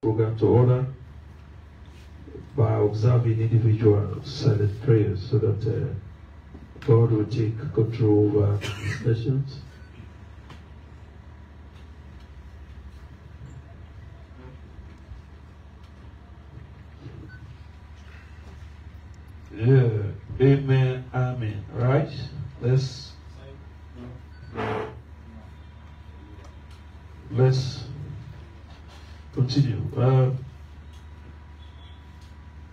program to order by observing individual silent prayers so that God will take control over the sessions. Yeah, amen, amen. Right? Let's continue.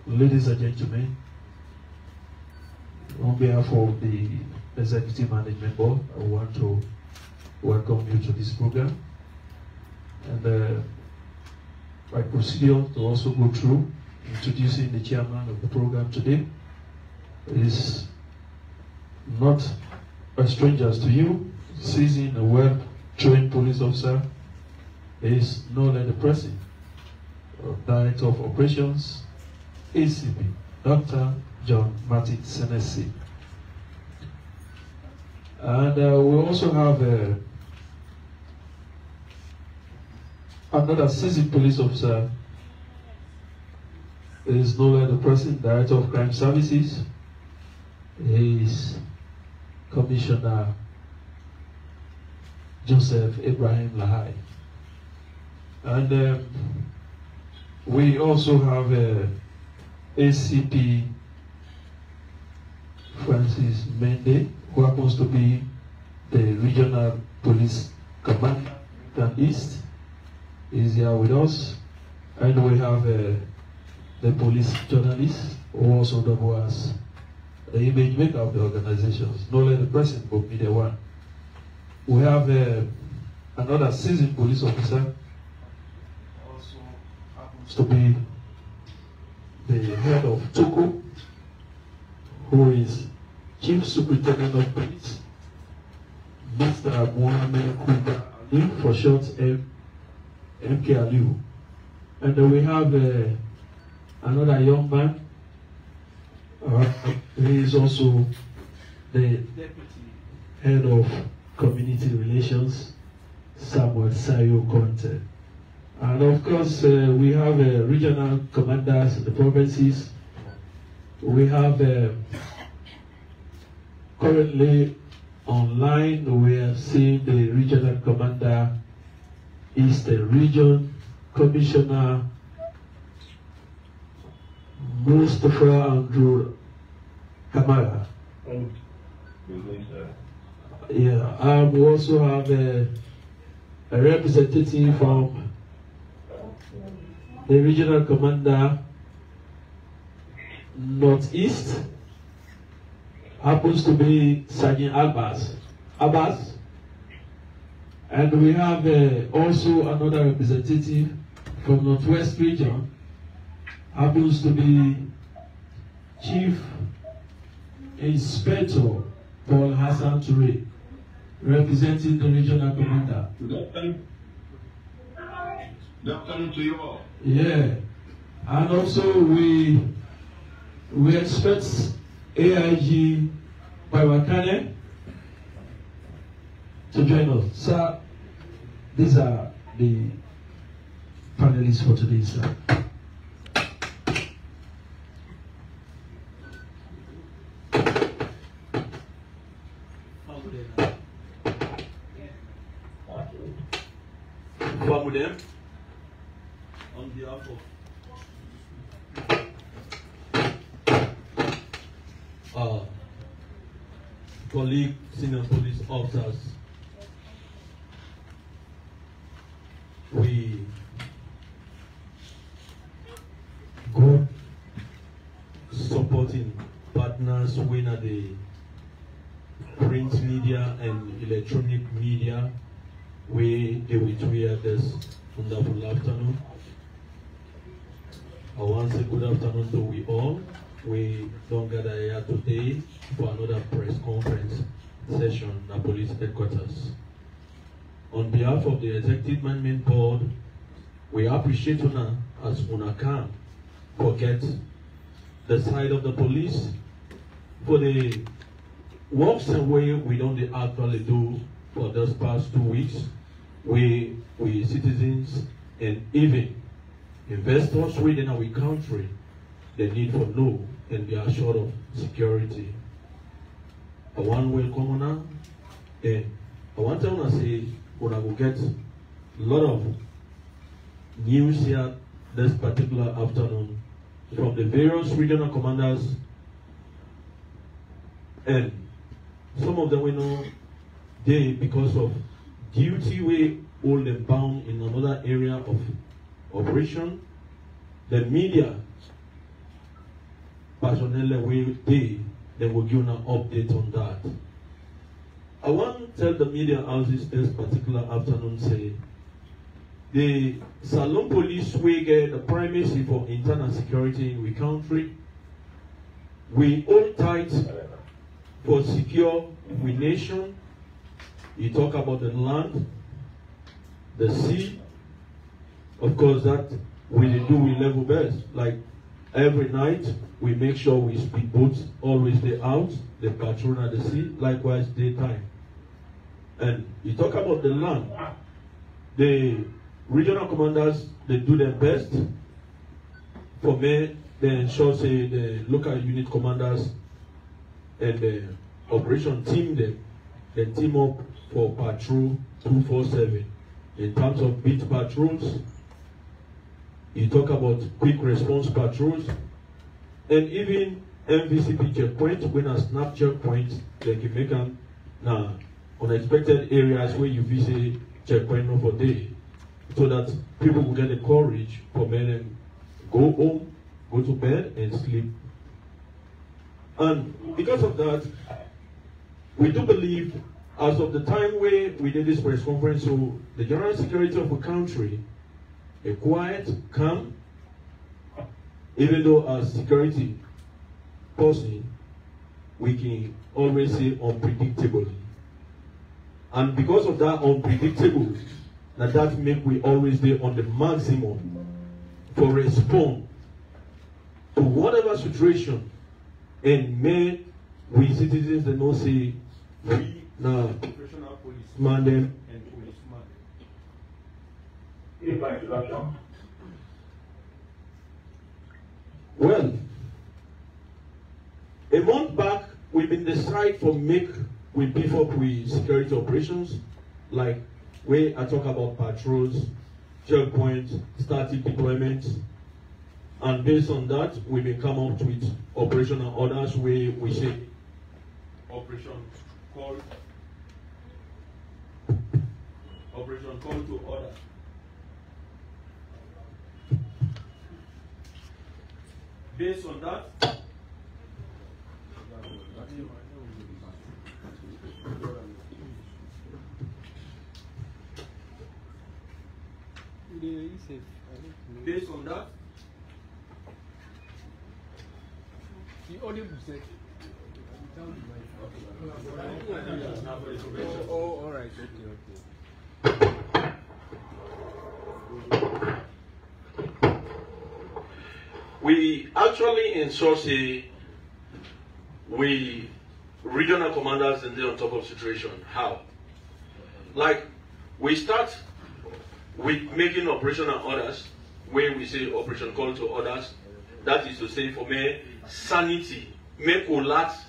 Ladies and gentlemen, on behalf of the Executive Management Board, I want to welcome you to this program. And by procedure, to also go through introducing the chairman of the program today. Is not a stranger to you, seasoned and well-trained police officer. Is no less the president of Director of Operations, ACP, Dr. John Martin Senesi. And we also have another seasoned police officer. Is no less the president, Director of Crime Services. He is Commissioner Joseph Ibrahim Lahai. And we also have ACP Francis Mende, who happens to be the Regional Police Commander East. Is here with us. And we have the police journalist, who also double as the image maker of the organizations, no less the president, but media one. We have another seasoned police officer, also happens to be the head of Toko, who is Chief Superintendent of Police, Mr. Mohamed Kuba Ali, for short MK Aliu. And then we have another young man. He is also the deputy head of community relations, Samuel Sayo Conte. And of course, we have regional commanders in the provinces. We have currently online, we have seen the regional commander, Eastern Region, Commissioner Mustafa Andrew Kamara. Yeah, we also have a representative from the regional commander Northeast, happens to be Sergeant Abbas. And we have also another representative from Northwest Region, happens to be Chief Inspector Paul Hassan Toure, representing the regional commander. Good afternoon to you all. Yeah, and also we expect AIG Baiwakane to join us. Sir, these are the panelists for today, sir. Them on behalf of colleague senior police officers, we good supporting partners when at the print media and electronic media. We are this wonderful afternoon. I want to say good afternoon to we all. We don't gather here today for another press conference session at police headquarters. On behalf of the Executive Management Board, we appreciate Una as Una can forget the side of the police for the works and way we don't actually do for those past 2 weeks. We citizens and even investors within our country, the need for know and be assured of security. I want welcome now, and I want to say when I will get a lot of news here this particular afternoon from the various regional commanders, and some of them we know they, because of duty we hold them bound in another area of operation, the media personnel will they will give an update on that. I want to tell the media houses this particular afternoon say the Salon police will get the primacy for internal security in the country. We hold tight for secure we nation. You talk about the land, the sea. Of course, that we do we level best. Like every night, we make sure we speed boats always they out, they patrol at the sea. Likewise, daytime. And you talk about the land. The regional commanders, they do their best. For me, they ensure say the local unit commanders and the operation team they team up for patrol 247. In terms of beat patrols, you talk about quick response patrols, and even MVCP checkpoint, when a snap checkpoint, they can make them now unexpected areas where you visit checkpoint over day, so that people will get the courage for men and go home, go to bed and sleep. And because of that, we do believe, as of the time where we did this press conference, so the general security of the country, a quiet, calm, even though as security person, we can always say unpredictable. And because of that unpredictable, that make we always be on the maximum for respond to whatever situation, and may we citizens that know say we now professional policeman them and policeman. Well, a month back we've been decided for make we beef up with security operations, like where I talk about patrols, checkpoints, static deployments, and based on that, we may come up with operational orders where we say operation call to order. Based on that, the audio said. Oh, all right, okay. We actually in Source, we regional commanders and they're on top of situation. How? Like we start with making operational orders where we say operation call to orders. That is to say, for me, sanity, make a last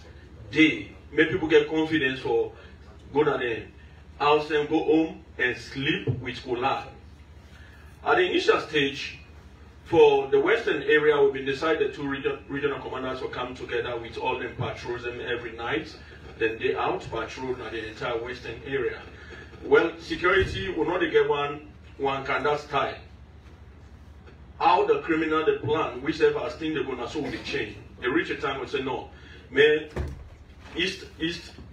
day, make people get confidence for go to the house and go home and sleep with Kola. At the initial stage, for the western area, we've been decided two regional commanders will come together with all them patrols them every night. Then they out patrol in the entire western area. Well, security will not get one kind of style. How the criminal they plan, whichever thing they're gonna so will be changed. They reach a time and say no, man, East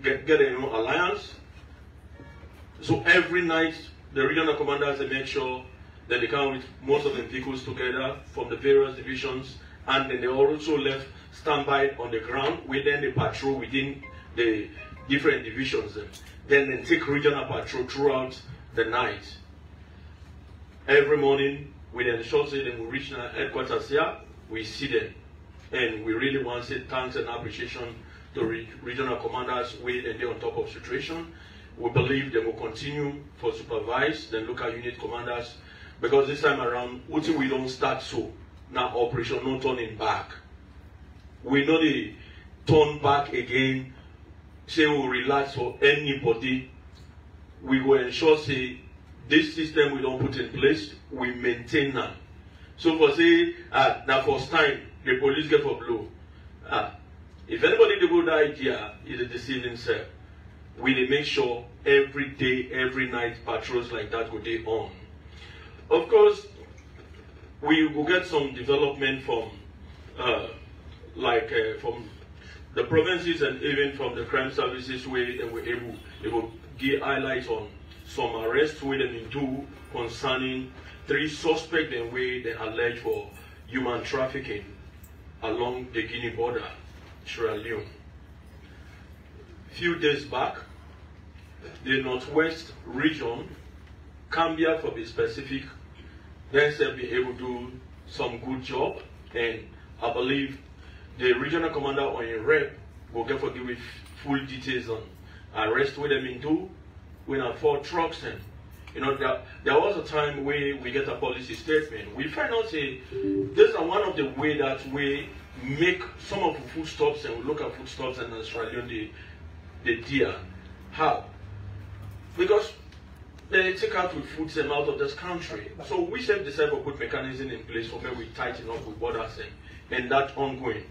get a alliance. So every night the regional commanders they make sure that they come with most of the vehicles together from the various divisions, and then they also left standby on the ground where then they patrol within the different divisions. Then they take regional patrol throughout the night. Every morning we then ensure that we reach our headquarters here, we see them. And we really want to say thanks and appreciation to regional commanders with and they're on top of situation. We believe they will continue for supervise, then local unit commanders Because this time around, what we don't start so. Now operation no turning back. We know the turn back again, say we'll relax for anybody. We will ensure say this system we don't put in place, we maintain now. So for say the first time the police get for blow. If anybody dey go that idea, it deceive himself. We dey make sure every day, every night patrols like that go dey on. Of course, we will get some development from from the provinces and even from the crime services where they were able to give highlights on some arrests where they do concerning 3 suspects and where they alleged for human trafficking along the Guinea border, Sierra Leone. Few days back, the Northwest region, Cambia for be specific, they said be able to do some good job, and I believe the regional commander on your rep will get for give full details on arrest with them into when I 4 trucks and you know there was a time where we get a policy statement. We find out say this is one of the way that we make some of the foodstuffs and we look at foodstuffs in Australia the deer. How? Because they take out with food them out of this country. So we have decided to put mechanism in place for where we tighten up with borders and that ongoing.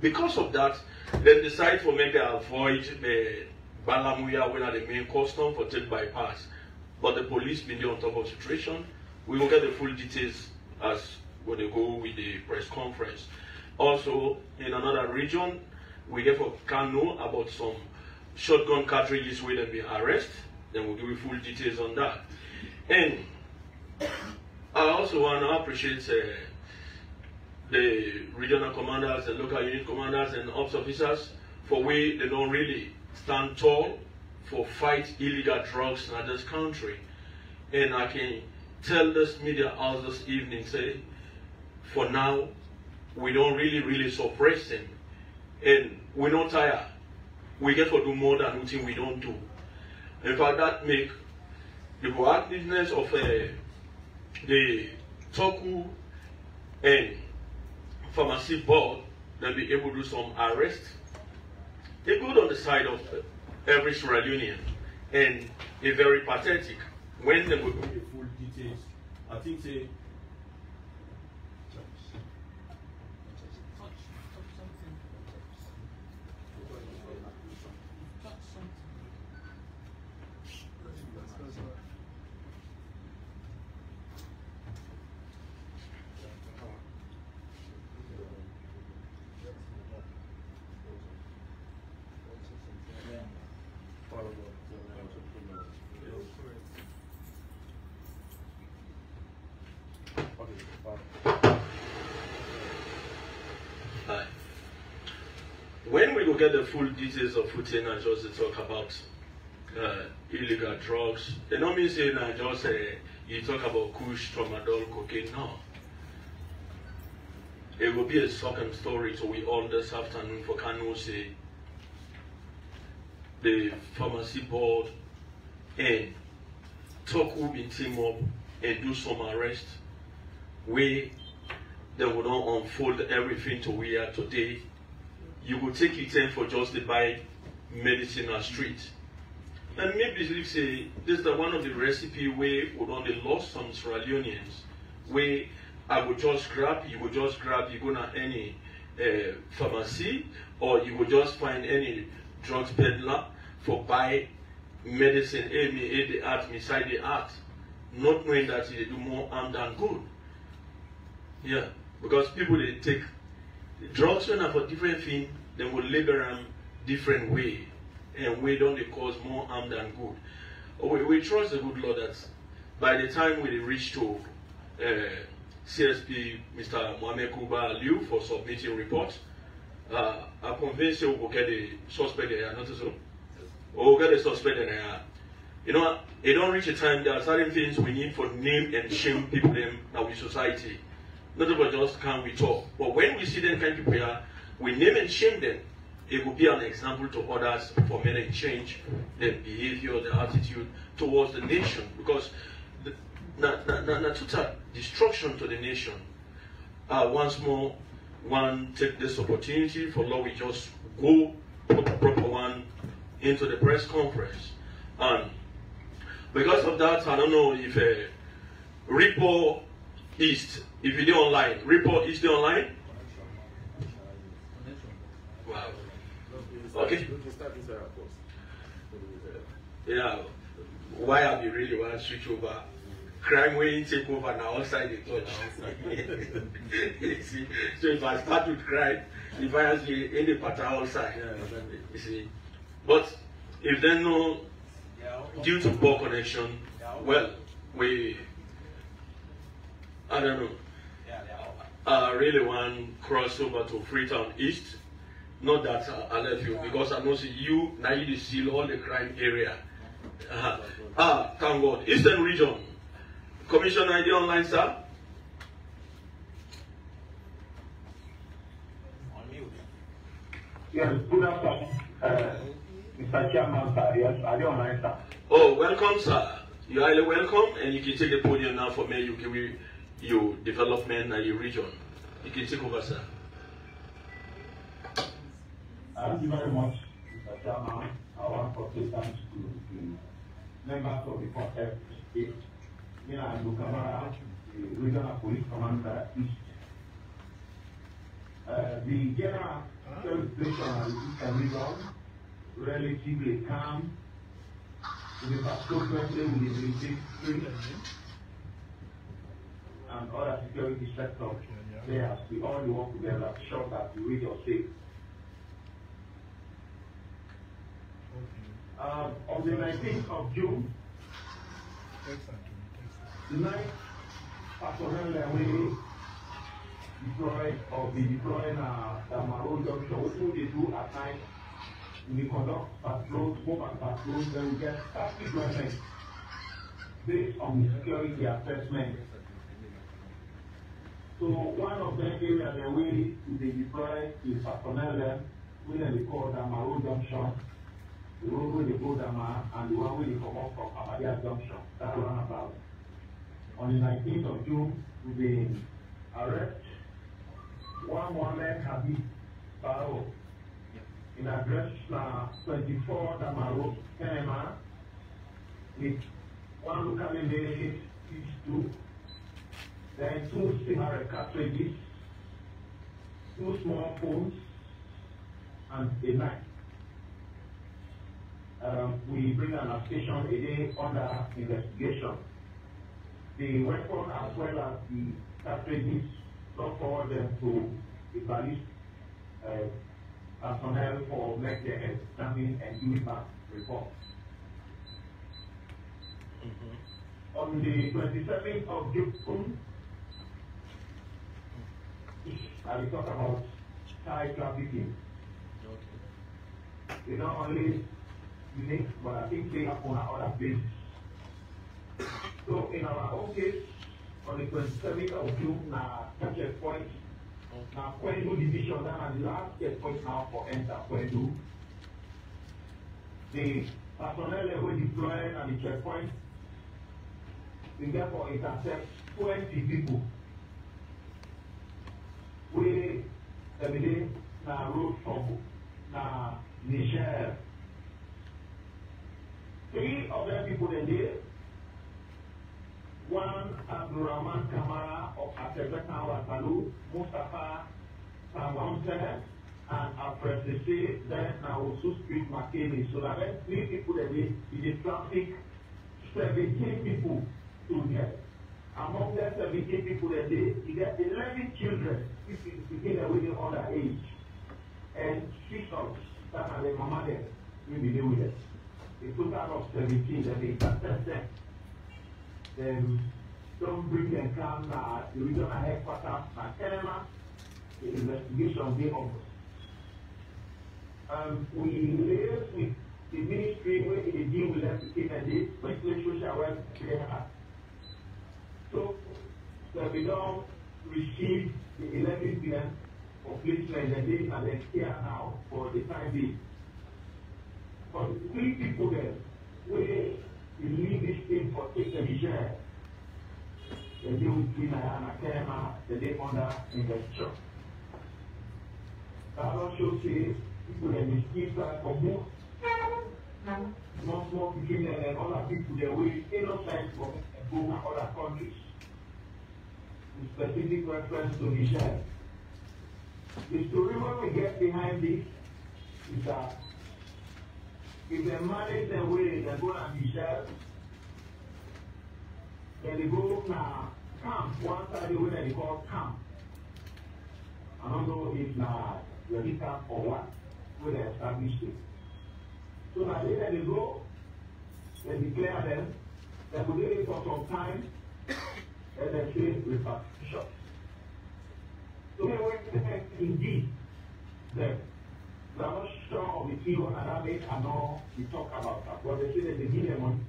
Because of that, they decide for maybe avoid the Balamuya when the main custom for take bypass. But the police been there on top of the situation. We will get the full details as when they go with the press conference. Also, in another region, we get for Kano about some shotgun cartridges where they be arrested. Then we'll give you full details on that. And I also want to appreciate the regional commanders, the local unit commanders and ops officers for way they don't really stand tall for fight illegal drugs in this country. And I can tell this media house this evening, say, for now, we don't really suppress them. And we're not tired. We get to do more than what we don't do. In fact, that make the proactiveness of the Toku and pharmacy board that be able to do some arrest. They good on the side of every Sierra Leonean and a very pathetic. When they will do the full details, I think they when we will get the full details of footing and just to talk about illegal drugs, they don't mean saying that just you talk about kush, tramadol, cocaine. No. It will be a second story to we all this afternoon for Kano say the pharmacy board and talk will be team up and do some arrest where they will not unfold everything to we are today. You will take it in for just to buy medicine on street. And maybe believe say this is one of the recipe where we only lost some Sierra Leoneans where I would just grab, you would just grab, you go to any pharmacy or you would just find any drugs peddler for buy medicine, the art, beside the art, not knowing that they do more harm than good. Yeah, because people they take drugs when are for different things, they will label them different way, and we don't they cause more harm than good. We trust the good Lord that by the time we reach to CSP Mr. Mohamed Kuba Liu for submitting report, I'm convinced we will get the suspect there, not so. We'll get the suspect there. You know, it don't reach a time there are certain things we need for name and shame people in our society. Not about just can we talk, but when we see them kind of people here, we name and shame them. It will be an example to others for many change their behavior, their attitude towards the nation. Because total destruction to the nation. Once more, one take this opportunity for law we just go proper one into the press conference, and because of that, I don't know if Report East, if you do online, Report East do online. Wow. Okay. Yeah. Why have you really want to switch over? Crime will take over now outside the touch. See? So if I start with crime, if I see any pattern outside, you see. But if they know, due to poor connection, well, I don't know. I really want to cross over to Freetown East. Not that I left you, because I know you now you seal all the crime area. Thank God. Eastern region. Commissioner ID online, sir. Yes, good afternoon, Mr. Chairman, sir. Yes, ID online, sir. Oh, welcome, sir. You are highly welcome, and you can take the podium now for me. You can your development and your region. You can take over, sir. Thank you very much, Mr. Chairman. I want to say thanks to the members of the Port State. And Bukamara, the Regional Police Commander East. The general situation of the Eastern region relatively calm. The patrol closely with the military and other security sectors. There, we all work together to ensure that the region is safe. On the 19th of June, the night personnel we deployed or be deploying the Maro Junction, what they do at night, we conduct patrols, mobile patrols, then we get staff deployment based on the security assessment. So one of the areas that we deploy is personnel there, we call the Maro Junction, the road where they go Dama, and the one where they come up from Amadia Junction, that runabout. On the 19th of June, we arrest one Mohammed Habib Barrow in address 24 Damaro, Kenema, with one locally made P2, then 2 Sahara cartridges, 2 small phones, and a knife. We bring an accusation a day under investigation. The weapon as well as the cartridges not forward them to the police personnel for make their examine and give back report. On the 27th of June, I will talk about child trafficking. They not only unique, but I think they happen at other places. So in our own case, on the 27th of June, now checkpoint, now Kwendu division, that is the last checkpoint now for enter Kwendu. The personnel were deployed at the checkpoint. We therefore intercept 20 people. We every now road from Niger. 3 of them people in there. One Abdurrahman Kamara of Atebeka Watalu, Mustafa Sawamsene, and Apressé, then also Street McKinney. So that means 3 people that in the traffic, 17 people to get. Among them 17 people that day, you get 11 children, between the women under age, and 6 of that are the mama there, will be there with it. A total of 17 that they intercept them. Then don't bring them down the regional headquarters at Kenema. The investigation be on. We liaise with the ministry where they deal with them to keep a date, especially social welfare. So that we don't receive the 11 billion of placement that they are here now for the time being. But 3 people there, we leave this thing for taking the share. the day with Trina and Akema, the day under investor. That also says people that mistakes are for more. Small between them and other people, they will innocent from go other countries. With specific reference to Michelle. The story when we get behind this is that if they manage their way, they go to Michelle, then they go now camp, one side where they call camp. I don't know if now really camp or what, where they established it. So now later they go, they declare them, they will do it for some time, and they say repatriation. So indeed, we are not sure of the key on that date and all we talk about that. But they say that they give them money.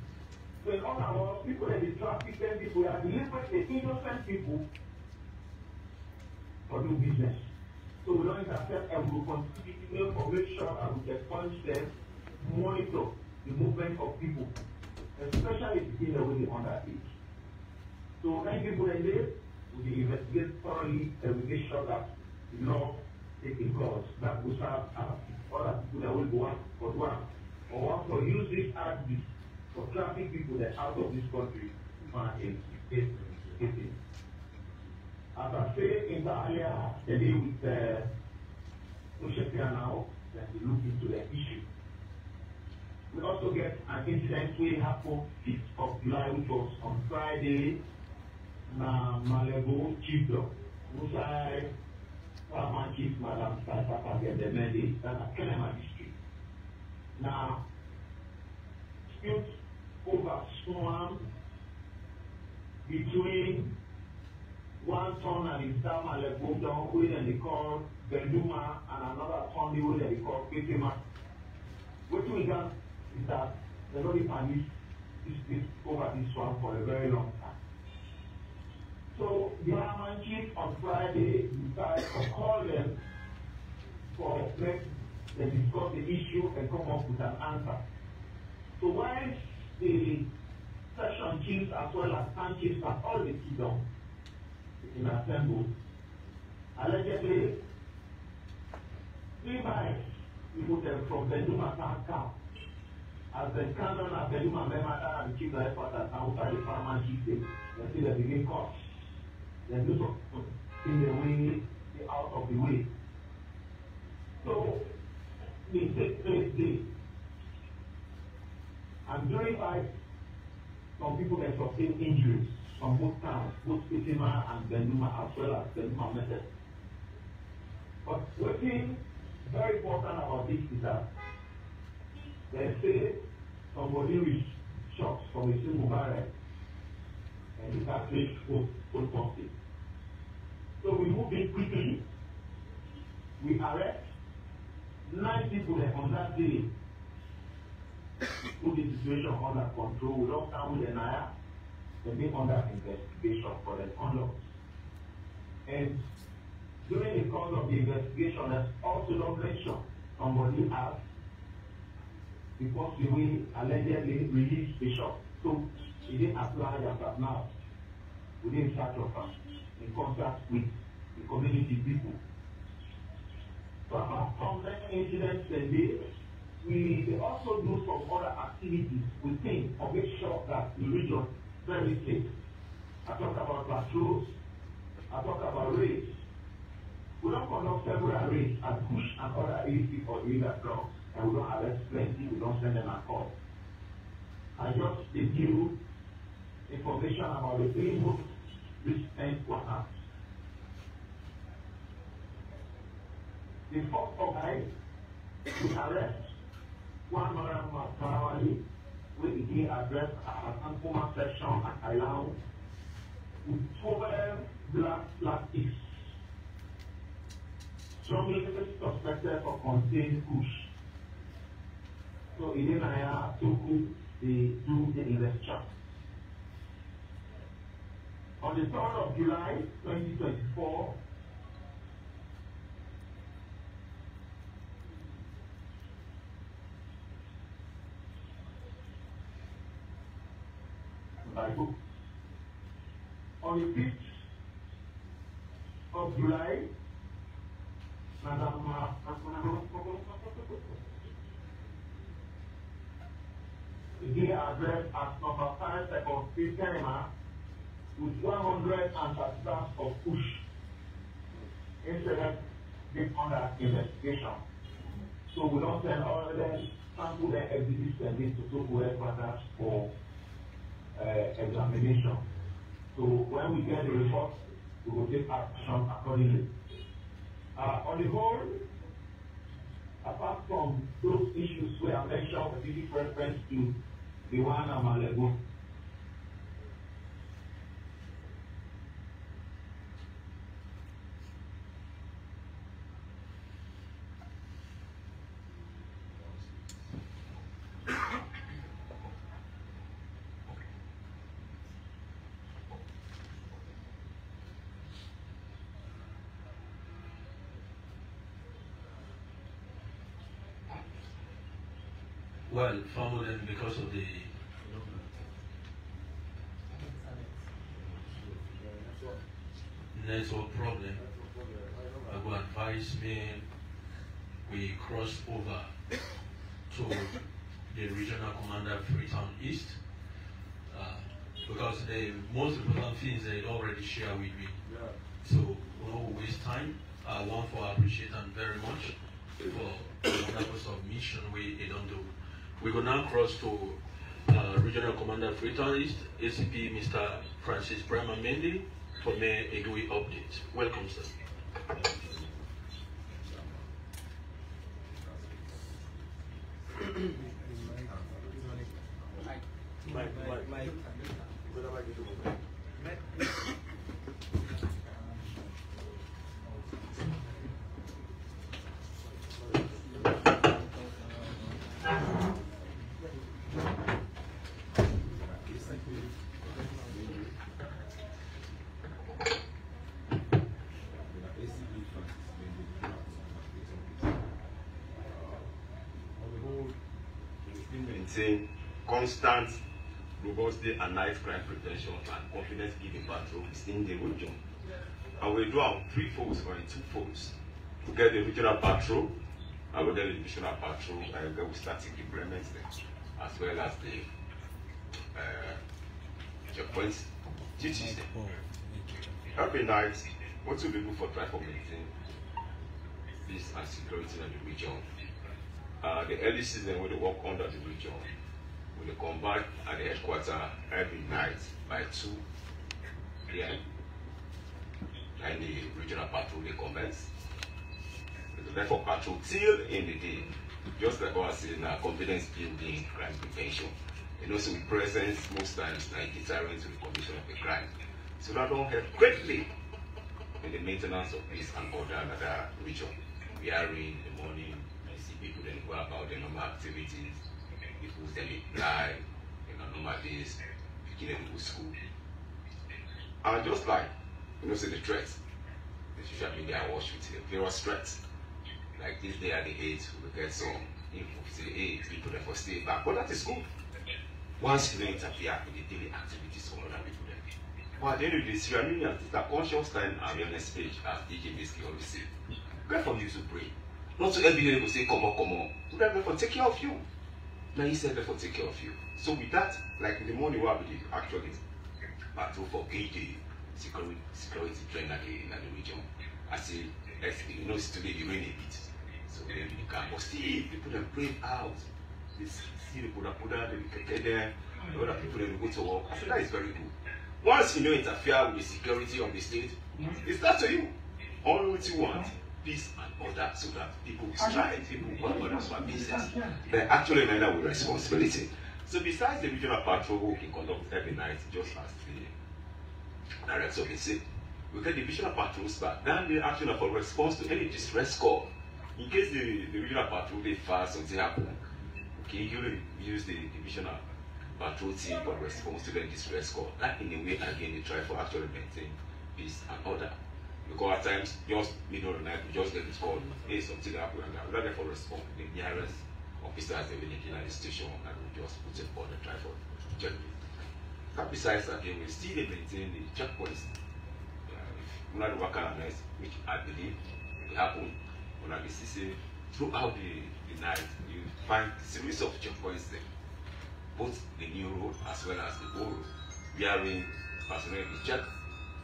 So in other words, people that they traffic them, people are delivering the innocent people for do business. So we don't intercept and we will continue to make sure that we can punch them, monitor the movement of people, especially if they will be underage. So many people in there will be investigated thoroughly and we make sure that the law taking course that will serve other people that will go out for one or want to use this activity for traffic people that are out of this country in as I say in the earlier the day with Oshepia now, that we look into the issue. We also get an incident which happened 5th of July, which was on Friday, na Malebo Chiefdom, which I Farmer Chief Madam Papa get the mandate that are Kenema district. Now, dispute over storm between one son and his dam Malebo down, where they call Benduma, and another son where they call Petima. What we got is that the Lord permits this over this one for a very long time. So the Arman chief on Friday decided to call them for let them discuss the issue and come up with an answer. So when the session chiefs as well as town chiefs and all the kingdom in assembly, allegedly 3 bikes we put them from Benduma town camp. As the canon of Benduma member and the chief of headquarters outside the farmer chief they see the begin cost. They do so in the way, out of the way. So they take place there. And during fight, some people can sustain injuries from both towns, both Petima and Benduma as well as Benduma method. But one thing very important about this is that they say somebody with shots from a single barrel and he can take full positive. So we move in quickly, we arrest 9 people on that day, put the situation under control, we lock down with the NIA, they've been under investigation for the conduct. And during the course of the investigation, there's also not mentioned somebody has, because the way allegedly released the shot. So he didn't apply as now within such of us in contact with the community people. So apart from that incident we also do some other activities within to make sure that the region is very safe. I talk about patrols, I talk about raids. We don't conduct several raids and push and other agencies for illegal drugs, and we don't arrest plenty, we don't send them at all. I just give you information about the people recent what happened. The 4th of July, we arrest one man Marawali, where he addressed an Ankuma section at Ilau with 12 black plastics, strongly suspected of contained push. So he didn't hire to do the investigation. On the 3rd of July 2024, on on the 5th of July, he addressed at number 5 second cinema with 100 stars of push. Incident is under investigation. So we don't send all of them, sample the exhibits and this to local headquarters for examination. So when we get the report, we will take action accordingly. On the whole, apart from those issues where I mentioned with the reference to the one I'm Malego. Well, family, because of the network problem, I would advise me we cross over to the regional commander Freetown East because the most important things they already share with me. So we don't waste time. I want to appreciate them very much for the purpose of mission we don't do. We will now cross to Regional Commander Freetown East, ACP Mr. Francis Bremer Mendy for Mayor Egui update. Welcome, sir. Maintain constant, robust day and night crime prevention and confidence giving patrol within the region. And we do have 3 folds or 2 folds. To get the regional patrol, I will get the divisional patrol, I will get static implements as well as the checkpoints duties. Every night, what will we do for try for maintain peace and security in the region? The early season when they work under the region, when they come back at the headquarters every night by 2 p.m. and the regional patrol they commence. Therefore patrol till in the day, just like I was saying, confidence building, crime prevention. And also with presence most times like deterrent to the commission of a crime. So that don't help greatly in the maintenance of peace and order in another region. We are in the morning. People then go about their normal activities, people then apply in normal days, picking them to school. And just like, the threats, the social media wash with various threats. Like this day at the 8th, we get some info, say, hey, people therefore stay back. But that is good. Once you don't interfere with the daily activities of other people then. But at the end of this, you are doing a conscious time awareness page, as DJ basically always say. Pray for you to pray. Not to every day will say, come on. Let for take care of you. Now he said, for take care of you. So with that, like in the morning, what we did actually patrol for KJ security trend in the region. I say, today the rain a bit. So then we can, but still people then pray out. They see the Buddha, they get there, the other people then go to work. I feel that is very good. Once you interfere with the security of the state, it's not to you. All what you want. Peace and order so that people strive, people work others for business. They actually end up with responsibility. So besides the regional patrol who can conduct every night, just as the director can say, we get the regional patrols back. Then they actually for response to any distress call. In case the regional patrol they fast something happen, okay, you use the divisional patrol team for response to the distress call. That in a way again they try for actually maintain peace and order. Because at times, just middle of the night, we just get this call, hey, something happened, and we're not there for response. The nearest officers they will link in at the station, and we just put it on the tripod. Besides, again, we still maintain the checkpoints. Not work analyze, which I believe will happen when I see throughout the night. You find a series of checkpoints there, both the new road as well as the old road. Bearing personnel to check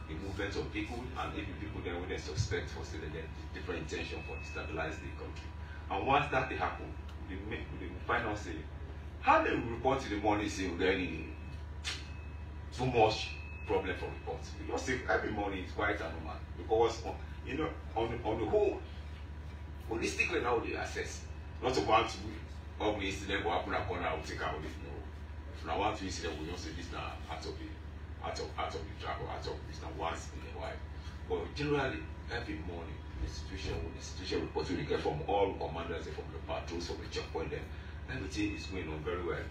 the movement of people and if people then when they suspect for still different intention for destabilize the country. And once that happen, they find out say how they report in the morning say really too much problem for reports. We just say every morning is quite normal because on the whole, holistically now they assess. Not to want to ugly incident will happen at corner, will take out this no. If I want to incident, we don't say this now out of the track or out of this now once in a while. But generally every morning the situation reports we get from all commanders from the patrols, from the checkpoint then everything is going on very well.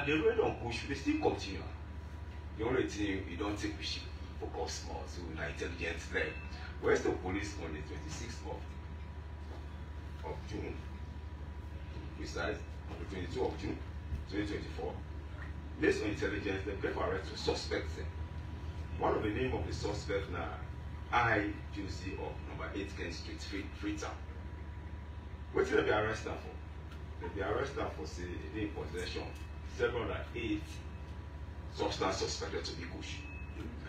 The rate on push they still continue. The only thing you don't take which focus more so intelligence there. Where's the police on the 26th of June? Precise on the 22nd of June 2024. Based on intelligence, they gave arrest to suspects. One of the name of the suspect now, IQC of number 8 Kent Street, Freetown. What did they be arrested for? They be arrested for say in possession 708 substance suspected to be kush.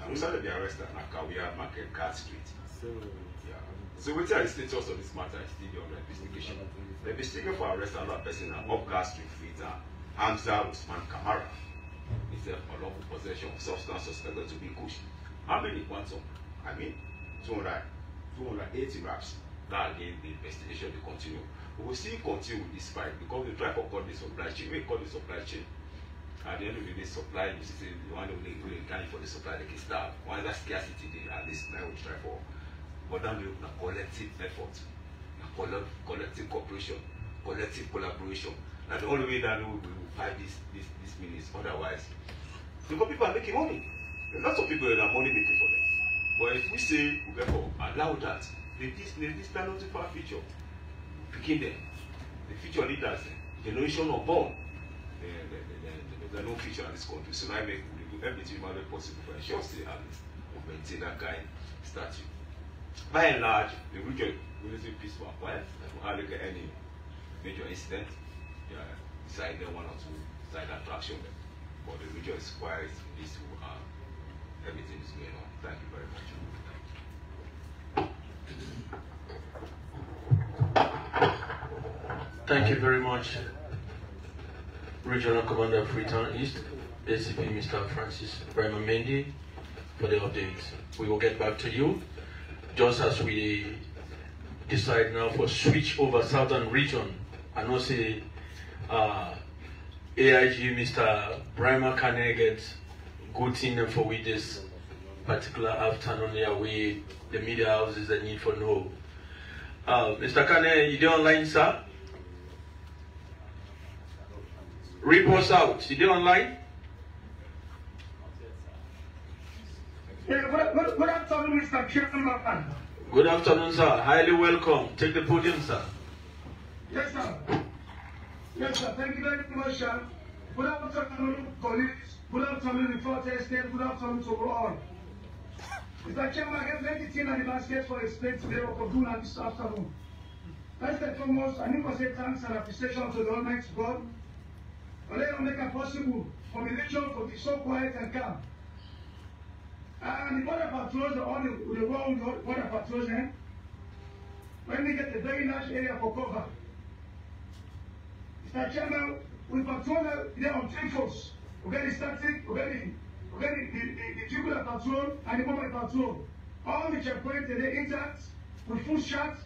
And we saw they be arrested at Kawia Market Card Street. So what is the status of this matter is still under investigation. They be seeking for arrest another person at Upcar Street, Freetown, Hamza Usman Kamara. It's a lawful possession of substance suspected to be kush. How many quantum? I mean, 280 raps. Now again, the investigation will continue. We will still continue with this fight because we try to cut the supply chain. We cut the supply chain. At the end of the day, supply, you see, the one who really can for the supply, they can start. Once that scarcity, they at least now we try for. But then we have a collective effort, a collective cooperation, collective collaboration. And the only way that we will fight this minutes. Otherwise, because people are making money. There are lots of people that are money making for them. But if we say we therefore allow that, this stand for our future. Picking them, the future leaders, generation of born, there's no future in this country. So I make we do everything humanly possible for ensure say at least we maintain that kind of statue. By and large, the region is relatively peaceful and quiet. We hardly get any major incident. Beside one or two side attraction. But the region is quiet, peaceful, and everything is going on. Thank you very much. Thank you very much, Regional Commander of Freetown East, ACP Mr. Francis Bremer Mendy, for the updates. We will get back to you just as we decide now for switch over Southern Region. I know say AIG Mr. Bremer Kane gets good thing for with this particular afternoon here with the media houses that need for know. Mr. Kane, you there online, sir? Reports out. You there online? Yeah, good afternoon, Mr. Chairman. Good afternoon, sir. Highly welcome. Take the podium, sir. Yes, sir. Yes, sir. Thank you very much, sir. Good afternoon, colleagues. Good afternoon, reporters. Good afternoon to all. Mr. Chairman, I have 19 at the basket for a space today of doing this afternoon. First and foremost, I need to say thanks and appreciation to the Almighty God. For letting make it possible for the nation to be so quiet and calm. And the border patrols, the world border patrols, when we get a very large area for cover. Mr. Chairman, we patrol there on 3 force. We get the static, we get the tubular patrol and the mobile patrol. All the checkpoints are intact, with full shots,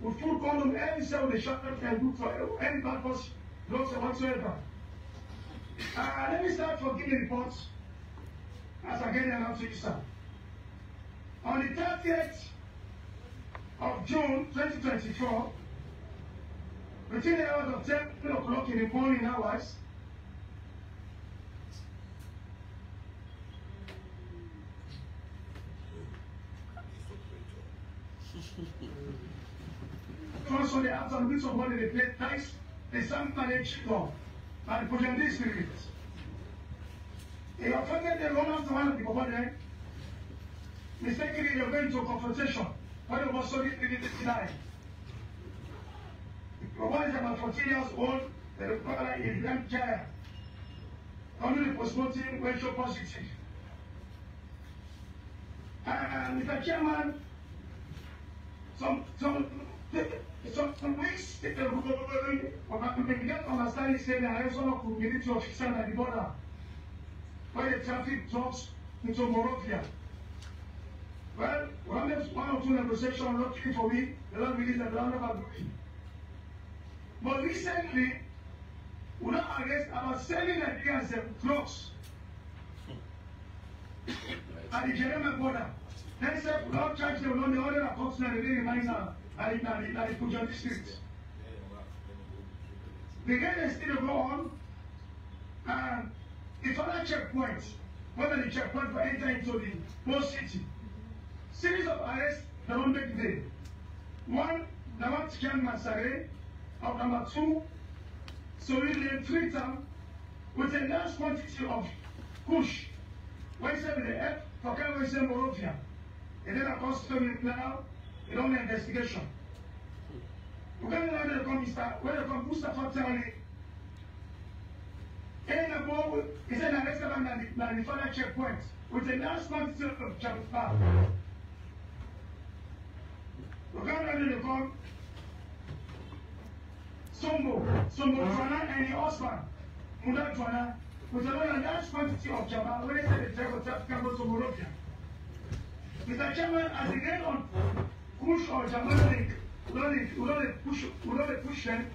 with full condom, every cell the shot can do for any purpose, drugs or whatsoever. Let me start for giving reports as I get announced to you, sir. On the 30th of June 2024, between the hours of 10 o'clock in the morning hours, also the hours on which of what they play dice, they sang managed by the Pujandi spirits. They offended the Romans one of the government. Mistakenly, they're going to a confrontation. When they were sorry, they didn't deny. The one is about 14 years old, the father is a young child. Only the postmortem went so positive. And Mr. Chairman, some weeks ago, we began to understand the arrest of military officers at the border, where the traffic drops into Morovia. Well, one or two negotiations, luckily for me, the Lord released the ground of agreement. But recently, we don't arrest about 7 Nigerians drugs at the Jeremiah border. Then said, we don't charge them on the order of cops and they remain now at the Pujan district. The guys still go on, and the other checkpoint, one of the checkpoints for entering into the whole city. Series of arrests that don't make day. One, the one Tikan Masare, of number 2, so really treat them with a large quantity of push. When say the F, for Kano say Morovia. And then of course now, a long investigation. We can't know where they come Mustafa Tali. And the ball is an arrested at the final checkpoint with a large quantity of Jabba. We can't know they come Sombo Twana and the husband, Muda Twana, with a large quantity of Jabba, where they say the driver goes to Morovia. Mr. Chairman, as they get on push or Jabba, we don't push them.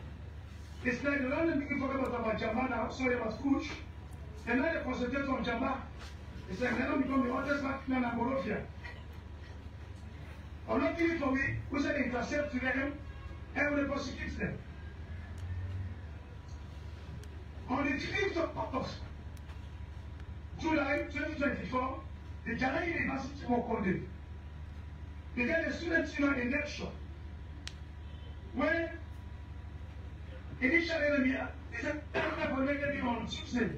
It's like the land people forget about Jabba now, sorry about push. And now they concentrate on Jabba. It's like they don't become the oldest man in Morovia. Unluckily for me, we said intercept to them and we prosecute them. On the 5th of July 2024, the Jalai University was condemned. They get a student union election where initially they said they on Tuesday.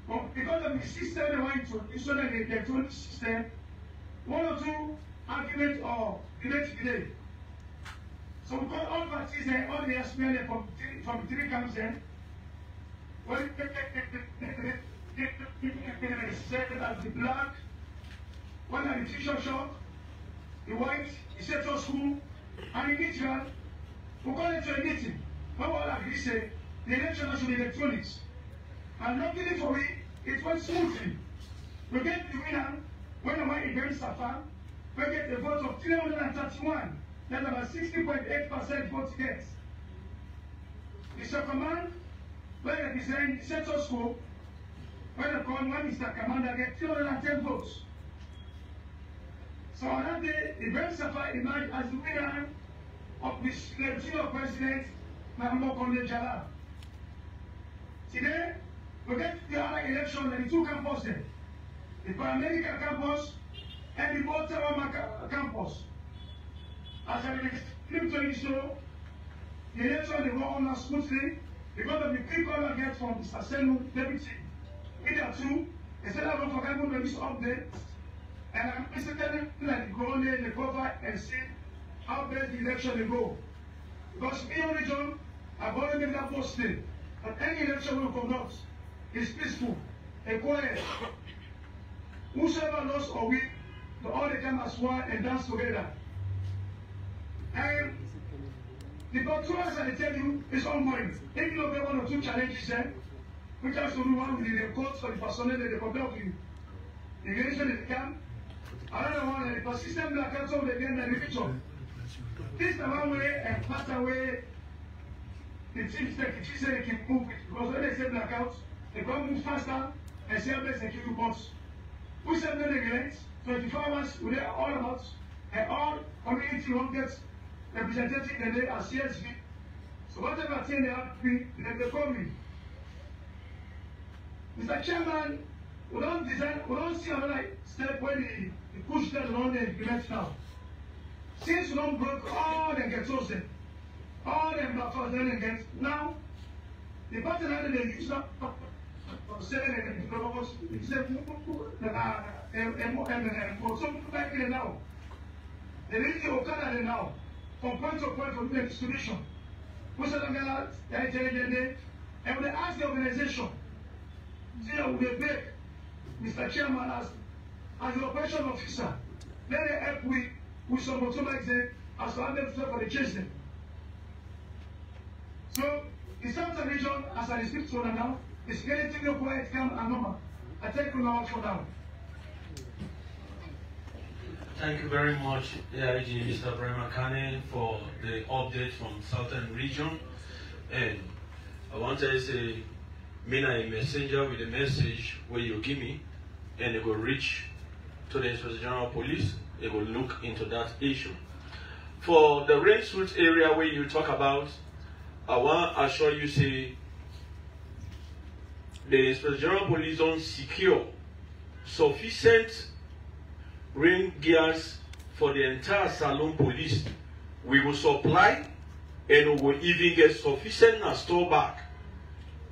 But because of the system they want to instrument the electronic system, 1 or 2 arguments or debate today. So we call all parties and all the SPLA from 3 camps then. Well, said that the black, one at the t-shirt shop, the white, the central school, and the neutral, we call it to a meeting. When we all agree, say, the election should be electronics. And luckily for me, it went smoothly. We get the winner, when the white against Safa, we get the vote of 331. That's about 60.8% vote against. Mr. Command, when they represent the central school, when they call one Mr. Commander, get 310 votes. So on that day, the Ibrahim Safa emerged as the winner of the senior president, Mahmoud Konde Jalal. Today, we get the other election in the 2 campuses, the Paramedical campus and the Baltimore campus. As I explained to you, so the election they were on smoothly because of the people I get from Mr. Senu, deputy. Either 2, instead of going for government release update, and I'm basically like go on there, they cover and see how best the election will go. Because me on region, I've already made that posting that any election will conduct is peaceful and quiet. Whosoever lost or win, they all they come as one and dance together. And the performance I tell you is ongoing. If you have 1 or 2 challenges, which has to do one with the reports for the personnel that they compare with you. The relation in the camp, another one, the persistent black council, they get the religion. This is the one way and pass away the chief said they can move it. Because when they say blackout, they can't move faster and say best and kill you bots. We said no neglect, 24 hours, we are all about, and all community won't get representative in the day as CSV. So whatever thing they have to be, they call me. Mr. Chairman, we don't see another step when the push that on the implement now. Since we don't broke all the ghettos, all the buffers then against now, the partner that they use up selling it because it's a now. The lady of Canada now, from point to point from the distribution. And when they ask the organization, they will beg Mr. Chairman as the operation officer, let them help with some automatic as to handle for the chasing. So the Southern region, as I speak to now, is getting quiet, calm, and normal. I thank you now for now. Thank you very much, AIG Mr. Brema Kane, for the update from Southern region. And I want to say, me a messenger with a message where you give me, and it will reach to the Inspector General Police. It will look into that issue. For the range route area where you talk about, I want to assure you, say, the Inspector General Police don't secure sufficient rain gears for the entire Salon Police. We will supply and we will even get sufficient and store back.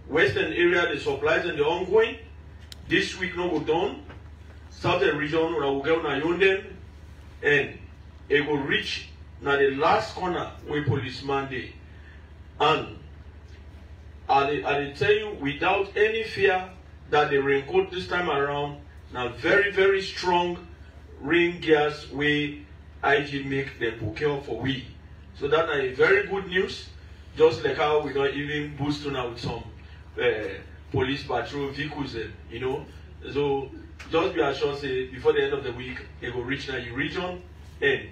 Western area, the supplies and the ongoing. This week, no, we're done. Southern region, we will get on Leone, and it will reach now the last corner where policeman day. And I tell you, without any fear that the raincoat this time around, now very, very strong rain gears we IG make them procure for we. So that is very good news. Just like how we don't even boost now with some police patrol vehicles, you know. So just be assured, say before the end of the week, it will reach now your region, and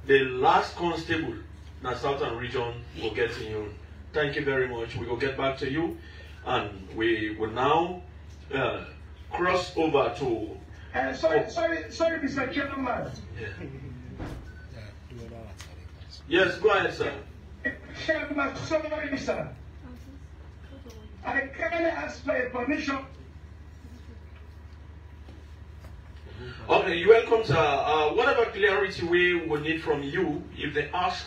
the last constable in the Southern region will get in you. Thank you very much. We will get back to you, and we will now cross over to. Sorry, Mr. Chairman. Yeah. Yes, go ahead, sir. Chairman, sorry, sir. I can't ask for a permission. Okay, you're welcome, sir. Whatever clarity we will need from you, if they ask,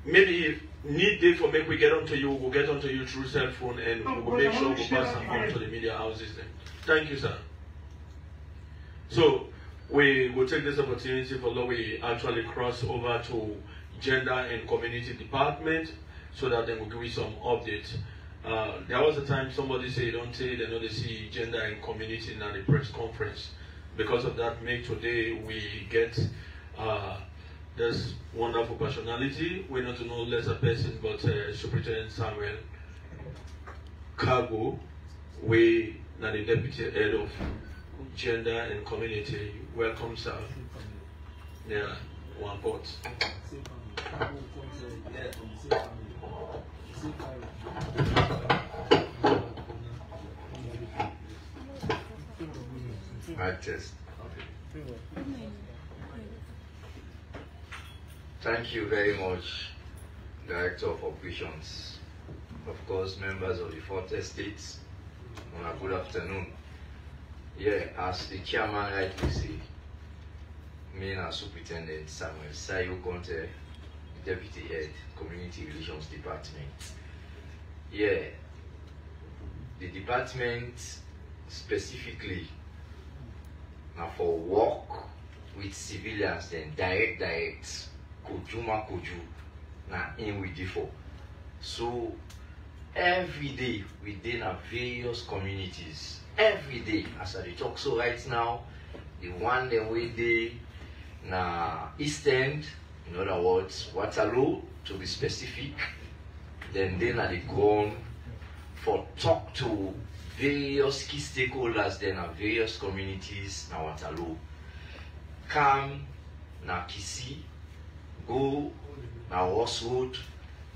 maybe if need day for make we get onto you, we'll get onto you through cell phone, and we will make sure we pass them on to the media houses then. Thank you, sir. So we will take this opportunity for law we actually cross over to Gender and Community Department so that they will give you some updates. There was a time somebody said, don't say they know they see Gender and Community in the press conference. Because of that, today we get this wonderful personality. We're not no less a person, but Superintendent Samuel Cargo, we are the Deputy Head of Gender and Community. Welcome, sir. Yeah, one pot. Thank you very much, Director of Operations. Of course, members of the 4th Estates, good afternoon. Yeah, as the chairman rightly said, me and Superintendent Samuel Sayo Conte, Deputy Head, Community Relations Department. Yeah, the department specifically now for work with civilians, then direct, koju na in with default. So every day within our various communities, every day as I talk so right now, the one the way day na East End, in other words, Waterloo to be specific, then at the ground for talk to various key stakeholders then at various communities na Waterloo. Come na Kisi, go na Ross Road,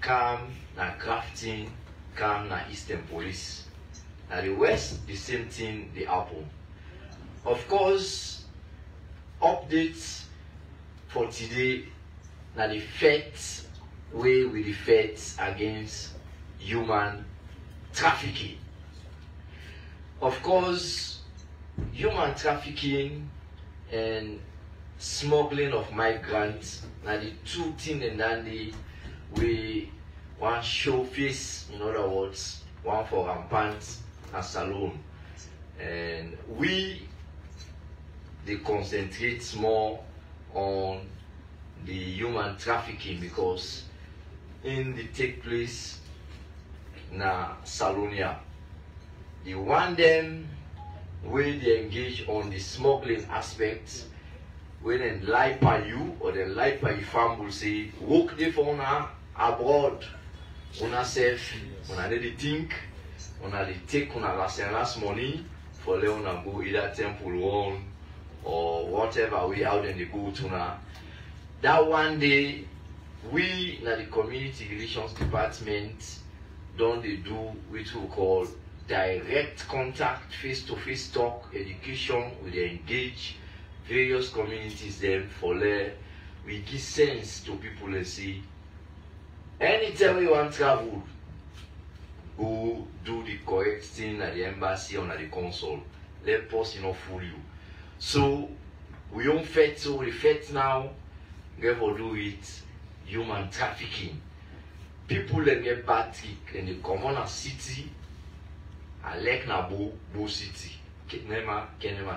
come na Grafton, come na Eastern Police. Now the West, the same thing they happen. Of course, updates for today now the facts way with the facts against human trafficking. Of course, human trafficking and smuggling of migrants now the two things and then we one show face, in other words, one for rampant a salon, and they concentrate more on the human trafficking, because in the take place na Salonia, they want them where they engage on the smuggling aspects, when they lie by you or they lie by your family, say work there for una abroad, una safe, una need to think, una they take una last money for let una go either Temple One or whatever way out and they go to now. That one day, we na the community relations department don't they do which we call direct contact, face-to-face talk, education. We engage various communities then for we give sense to people and see anytime you want to travel, go do the correct thing at the embassy or at the consul. Let us fool you. So we don't fight, so we fight now. Therefore, do it human trafficking. People that get bad trick and they come on a city, I like Nabo, Bo City, Kenema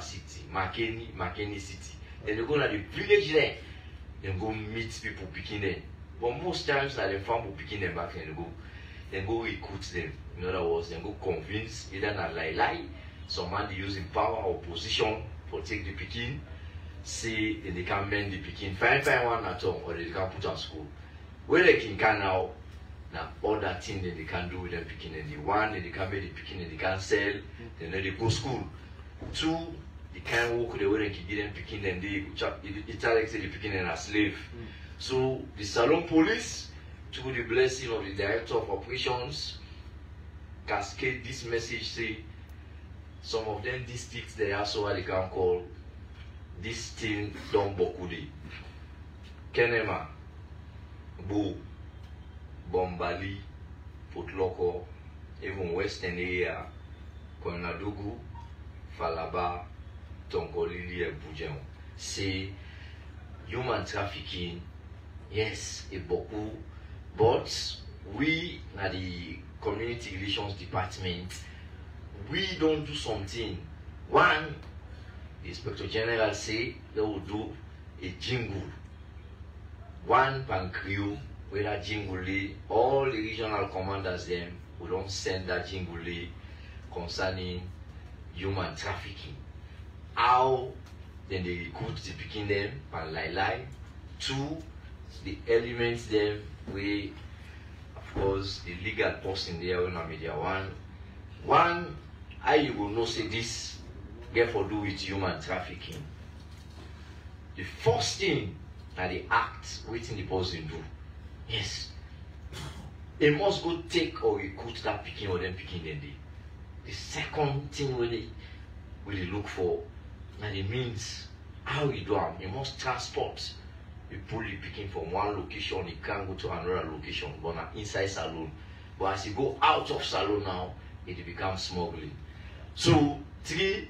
City, Makeni City. Then they go to the village there, then go meet people picking them. But most times, they find people picking them back and then go recruit them. In other words, then go convince either not lie, some man they using power or position for take the picking. Say they can mend the picking, find one at home, or they can put on school. Where they can now all that thing that they can do with them picking, and the one they can make the picking and they can sell, then they go school. Two, they can work the way they can get them picking, and they it's the picking and a slave. So the Salon Police, through the blessing of the Director of Operations, cascade this message, say some of them districts they also what they can call this thing done Bokudi, Kenema, Bo, Bombali, Putloko, even Western area, Konadugu, Falaba, Tonkolili, and Bujan. Say human trafficking, yes, a Boku, but we at the Community Relations Department, we don't do something. One, the Inspector General say they will do a jingle. One pancrew, where that jingle, all the regional commanders them will don't send that jingle concerning human trafficking. How then they recruit the picking them and lie. Two, the elements them where of course the legal person there in the media. One, how you will know say this therefore do with human trafficking. The first thing that they act waiting the person do. Yes. They must go take or recruit that picking or them picking them day. The second thing where they look for, and it means how you do it. You must transport. You pull the picking from one location, you can't go to another location, but not inside salon. But as you go out of salon now, it becomes smuggling. So three,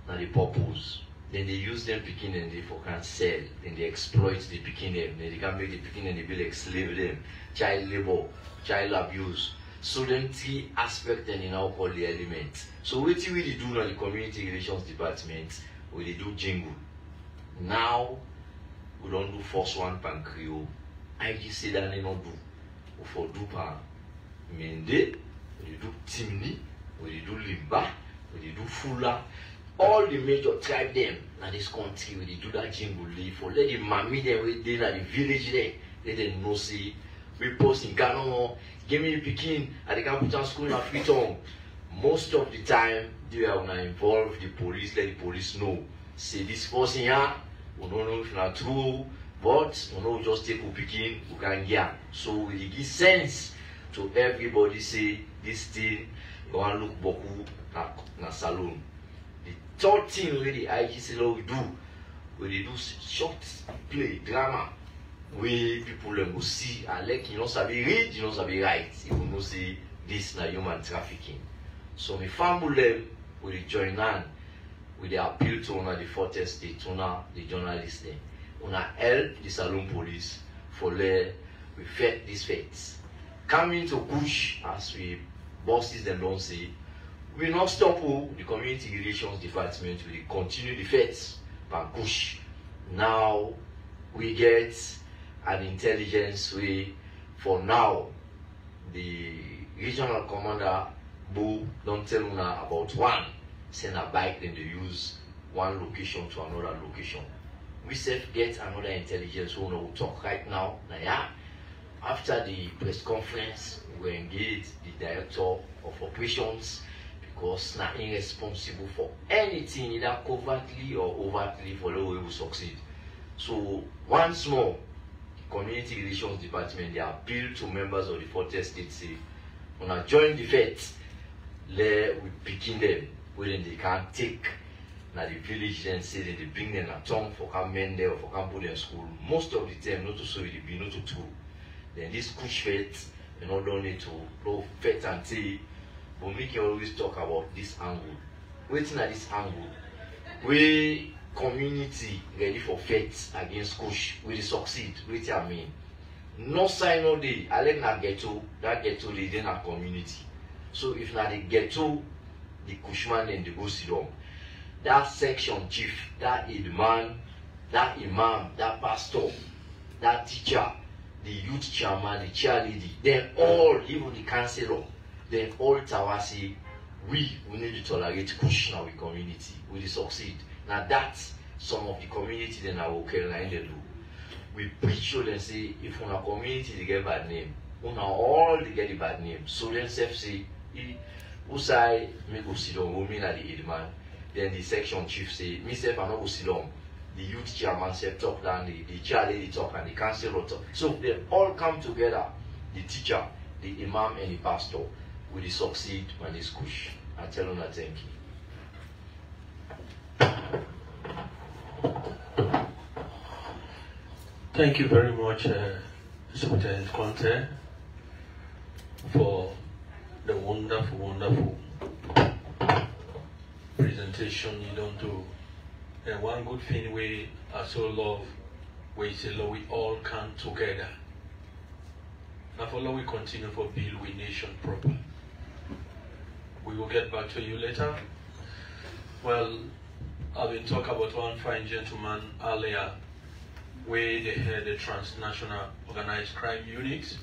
now the purpose. Then they use them picking and they can sell. Then they exploit the picking them. Then they can make the picking and they be like slave them. Child labor, child abuse. So then three aspects then in our call the elements. So what we really do now the Community Relations Department, we they do jingle. Now we don't do first one pancrew. I just say that they don't do. We for do pan Mende, we do Timni, we do Limba, we do Fula. All the major tribe them in this country where they do that jingle for let the mammy them where they in the village there, let them know see we post in Ghana, give me picking at the capital school in Freetown. Most of the time they are gonna involve the police, let the police know. Say this person here, we don't know if it's not true, but we know just take a picking, we can get. So we give sense to everybody say this thing you want to look boku na salon. The third thing where the IGC law we do, where they do short play, drama, where people will see and like you know sabi read, you know sabi write, you will know say this na human trafficking. So my family will join on with the appeal to one of the forest state, the journalists there. Una help the Salon Police for we fight these fights. Coming to push as we bosses them don't say, We not stop the community relations department will continue the fight and push. Now we get an intelligence way for now. The regional commander Boo don't tell una about one send a bike then they use one location to another location. We self get another intelligence who will talk right now. Now yeah, after the press conference we engage the director of operations because not irresponsible for anything either covertly or overtly for the way we succeed. So once more, the community relations department they appeal to members of the 40th state say, when I join the fight, let we begin them when they can't take now the village then say that they bring them a town for come men there or for come put them in school. Most of the time not to so it be not to two. Then this push fight, you know, don't need to go fight and say, but make you always talk about this angle. Waiting at this angle, we community ready for fights against push, we succeed, wait I mean. No sign no day, I let na ghetto, that ghetto lead in a community. So if not the ghetto, the Kushman and the go sit down. That section chief, that man, that imam, that pastor, that teacher, the youth chairman, the cheerleader, then all, even the councillor, then all Tawasi, we need to tolerate push in our community, we will succeed. Now that's some of the community then I will carry in the do. We preach to them say, if on a community they get bad name, on all they get the bad name. So then self say, who say me go sit down, who mean at the head man. Then the section chief say, myself I not go sit down. The youth chairman say talk down, the cheerleader talk and the councillor talk. So they all come together, the teacher, the imam and the pastor, will succeed when they push. I tell them that thank you. Thank you very much, Superintendent Conte, for the wonderful presentation you don't do. And one good thing we also love, we say we all come together. Now follow we continue for build we nation proper. We will get back to you later. Well, I've been talking about one fine gentleman earlier where they had the transnational organized crime unit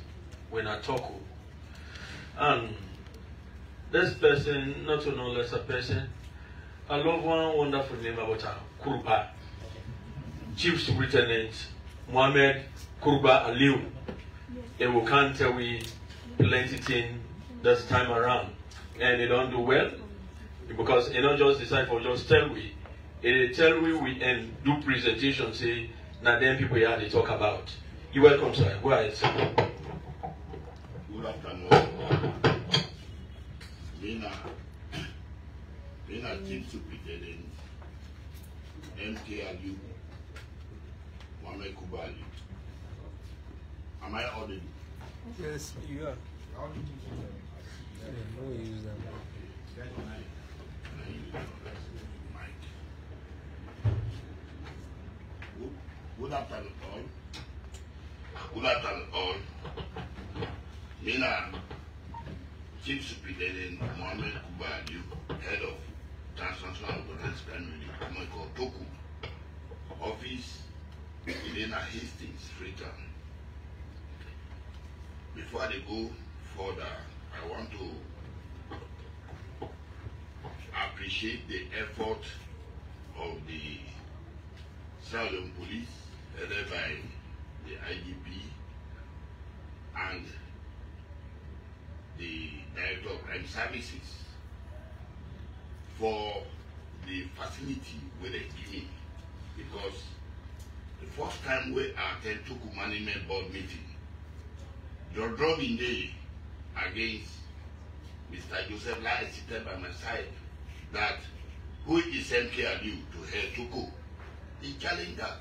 when I talk. And this person, not to know less a person, I love one wonderful name about her, Kurba. Chief Superintendent Mohammed Kurba Aliu. They will can't tell we plenty thing this time around. And they don't do well because they don't just decide for just tell we. They tell we and do presentation say now then people here they talk about. You welcome sir. Go ahead sir. Good afternoon. Being a chief superintendent, MKLU, Mohammed Kubali. Am I audible? Yes, you are. No use them. Good afternoon all. Good afternoon all. Mina, Chief Superintendent Mohammed Kubali, Head of Transnational Organized Crime Unit, called Toku, Office within a Hastings, Freetown. Before they go further, I want to appreciate the effort of the Southern Police, headed by the IGP and the Director of Crime Services for the facility where they give me, because the first time we attend Tuku Management Board meeting, your drawing day against Mr. Joseph Lai seated by my side that who is MKLU to head Tuku. He challenged that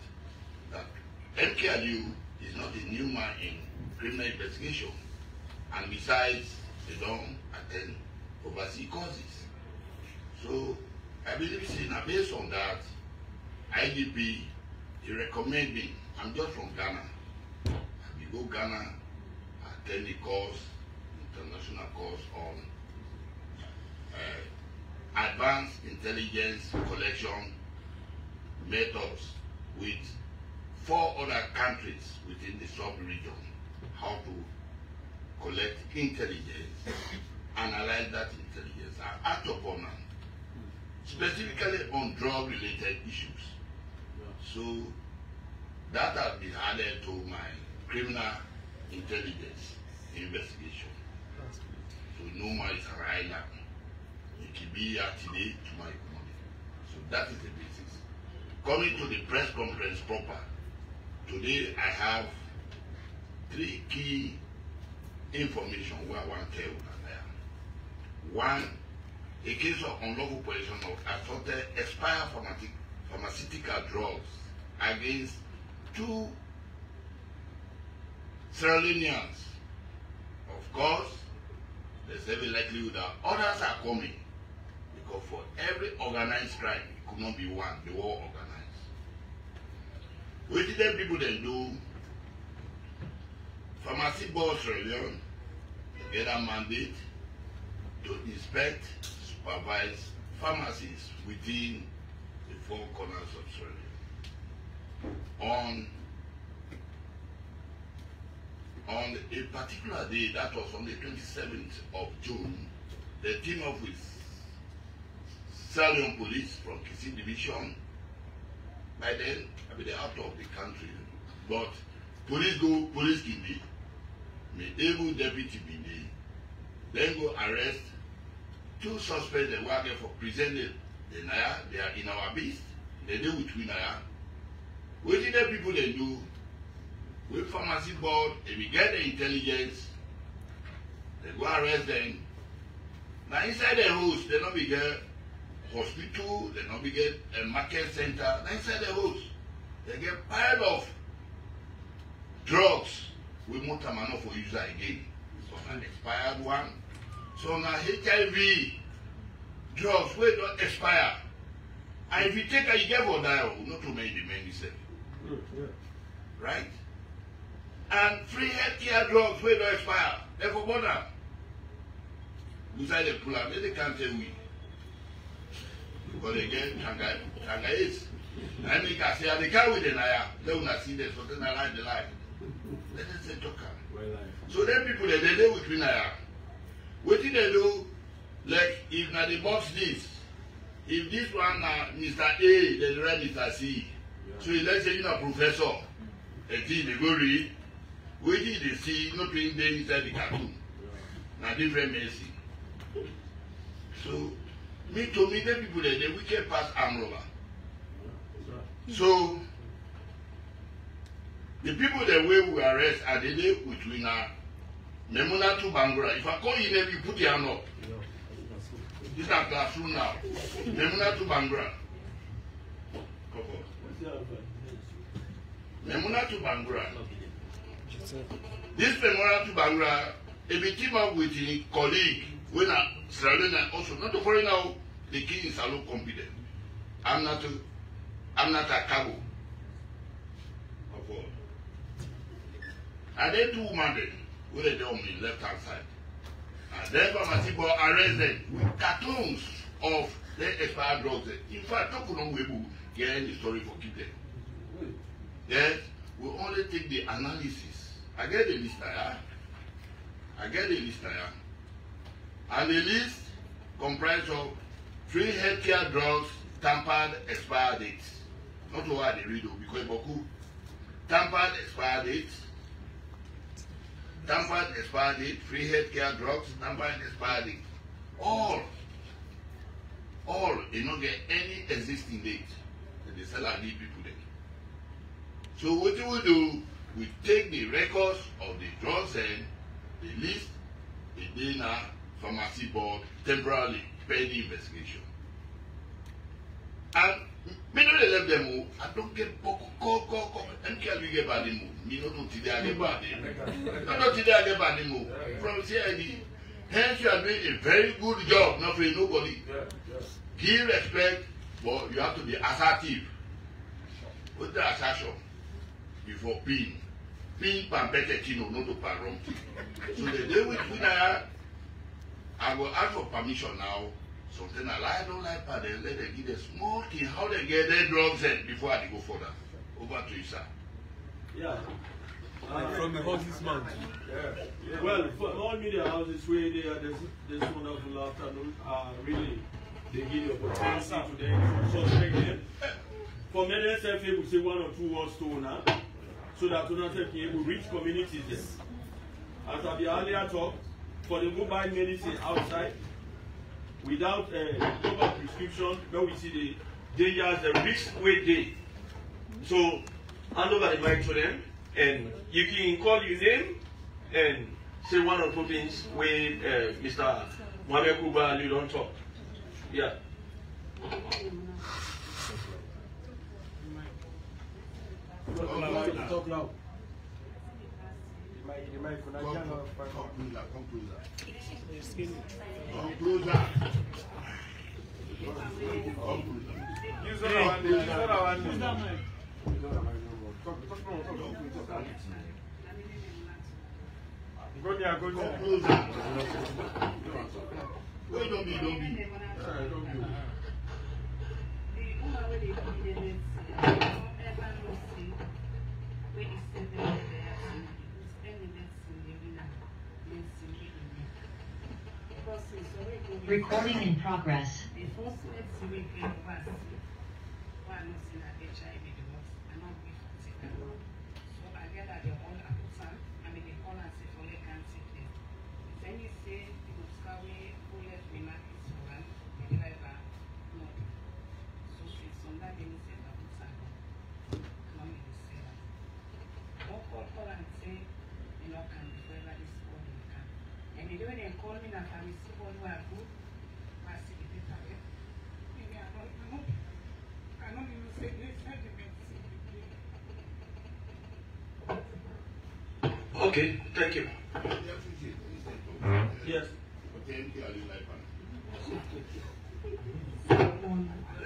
MKLU is not a new man in criminal investigation, and besides, they don't attend overseas causes. So I believe based on that, IGP he recommend me. I'm just from Ghana. We go Ghana, attend the course, international course on advanced intelligence collection methods with 4 other countries within the sub-region, how to collect intelligence, analyze that intelligence, and act upon them, specifically on drug-related issues. So that has been added to my criminal intelligence investigation. So no more is an island. It can be today to my economy. So that is the basis. Coming to the press conference proper, today I have 3 key information where I want to tell you. One, a case of unlawful possession of assorted expired pharmaceutical drugs against 2 Sierra Leoneans. Of course, there's every likelihood that others are coming, because for every organized crime, it could not be one, they were all organized. What did the people then do? Pharmacy Board Sierra Leone get a mandate to inspect, supervise pharmacies within the 4 corners of Sierra Leone. On a particular day, that was on the 27th of June, they teamed up with Sierra Leone Police from Kisi Division. By then, they're out of the country. But police can be, may able deputy be there, then go arrest 2 suspects that were there for presenting the Naya. They are in our beast. They do with Naya. What did the people they do? With pharmacy board, if we get the intelligence, they go arrest them. Now inside the house, they not be get hospital, they not be get a market center. Now inside the house, they get pile of drugs with motamano for user again. So an expired one. So now HIV drugs wey don't expire. And if you take it, you get for die, not to make the men yourself. Right? And free healthcare drugs wey don't expire. They for border. Beside the pull out, they can't tell we. Because they get Changa is. I mean, I say, they can't with the Naya. They will not see this, so then I like the life. Let us say, talk. So then people, they live with Naya. What did they do? Like, if now they box this, if this one Mr. A, they write Mr. C. Yeah. So let's say you're a professor, and they go read, what did they see? Not doing them inside the cartoon. Yeah. Now different mercy. So, me to me, the people there, the wicked pass arm robber. So, the people that we arrest are the day between Memuna to Bangura. If I call you name, you put your hand up. This is a classroom now. Memuna to Bangura. Memuna to Bangura. This Memuna to Bangura, if we team up with a colleague, when I Sierra also, not to worry now, the king is alone competent. I'm not a cabo. And then 2 women then, where they on the left hand side. And then pharmacy board arrested with cartons of the expired drugs. In fact, talk on we will get any story for keep them. Yes, we only take the analysis. I get the list here. And the list comprised of 3 healthcare drugs, tampered expired dates. Not what they read because Boku tampered expired dates. Tampered expired date, 3 healthcare drugs, tampered expired date. All, they don't get any existing date. They sell our people there. So what do we do? We take the records of the drugs and the list, the data pharmacy board temporarily pending investigation. And me no dey left them. I don't get call. And can we get bad move? Me no do today I get bad. Not today I get bad move. From CID. Hence you are doing a very good job, not for nobody. Give respect, but you have to be assertive. With the assertion before pin. Pin better kino, not to wrong. So the day with I will ask for permission now Something I don't like, but then let them give a small thing. How they get their drugs in before I go further. Over to you, sir. Yeah. From the horses man. Yeah. Well, for all media houses where they are this wonderful afternoon, really, they give the opportunity to them to suspect them. For many SFA, we say 1 or 2 words to now, so that we can able to reach communities. As I earlier talk, for the mobile medicine outside, without a proper prescription, where we see the dangers, the risk where they. So, hand over the mic to them, and you can call your name and say 1 or 2 things where Mr. Mohamed Kuba, you don't talk. Yeah. Talk loud. Come closer. Use our name. Go there. Come closer. Wait, don't be. Recording in progress. Okay, thank you. Yes.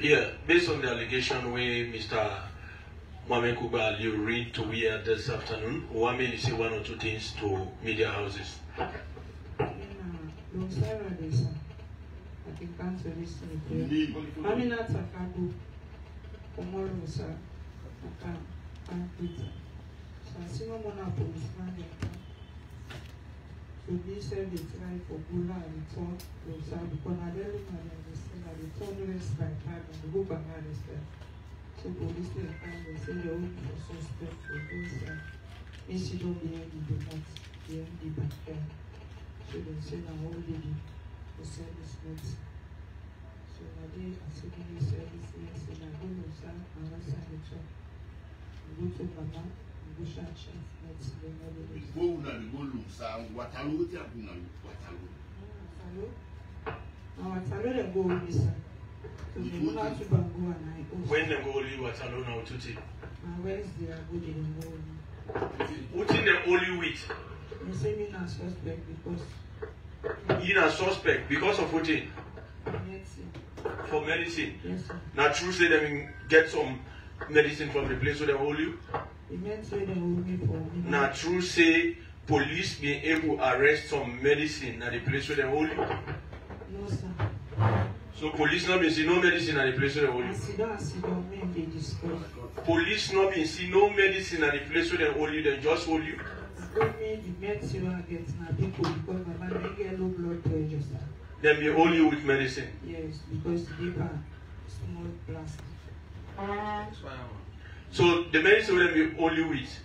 Yeah, based on the allegation where Mr. Mohamed Kuba you read to we this afternoon, what made you say 1 or 2 things to media houses? So they said they tried for Bula and return themselves because I don't understand that they turn rest by time and they go back and arrest them. So police they come and say they're looking for suspect for this incident behind the month, behind the back there. So they say now all they do for service nets. So now they are seeking the service nets and I go to Sam and answer the truck. I go to Mama. Go na go look sound Watalo te abuna Watalo. Watalo they go listen. So they go out to Bangu and I. When they go leave Watalo now to take. Where's the go they go? What in the only with? They say me not suspect because. You not suspect because of what? Medicine. For medicine. Yes sir. Not true say they get some medicine from the place where they hold you. Now, true say police being able to arrest some medicine at the place where they hold you? No, sir. So police not been see no medicine at the place where they hold you? Police not been see no medicine at the place where they hold you, they just hold you? The medicine I get now people because my man get low blood pressure, sir. Then be hold you with medicine? Yes, because they have small plastic. So the medicine will be only with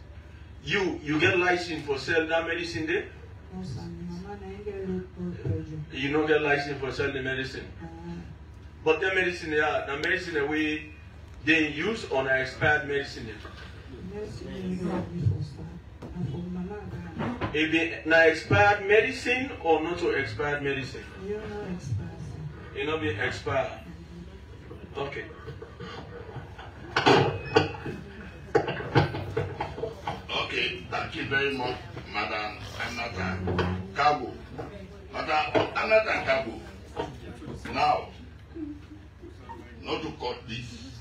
you get license for sell that medicine there? No, sir. My man ain't get low blood pressure. You don't get license for sell the medicine? But the medicine the medicine way they use on an expired medicine. It be now expired medicine or not to expired medicine? You're not expired, sir. It not be expired. Okay. Okay, thank you very much, Madam Anata Kabo. Madam Anata Kabo. Now, not to cut this,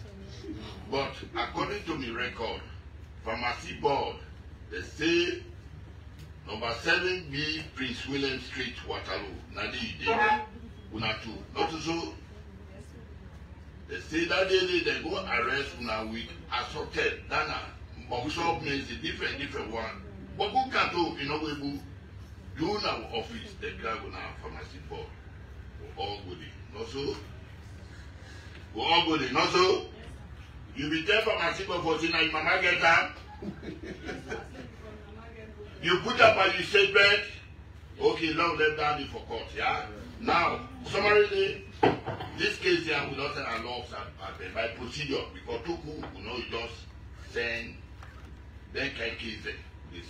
but according to my record, Pharmacy Board, they say number 7B Prince William Street, Waterloo. Nadi, una too. Not so. They say that day they go arrest una with assaulted. Dana, bookshop means a different one. But who can't do, you know, we do now office, the grab on our pharmacy board. We're all good. Not so. We're all good. Not so. You be there pharmacy board for tonight, mama get time. You put up on your statement. Okay, now let down it for court, yeah? Now, summarily, this case here will not allow by procedure because Tuku will not just send then case they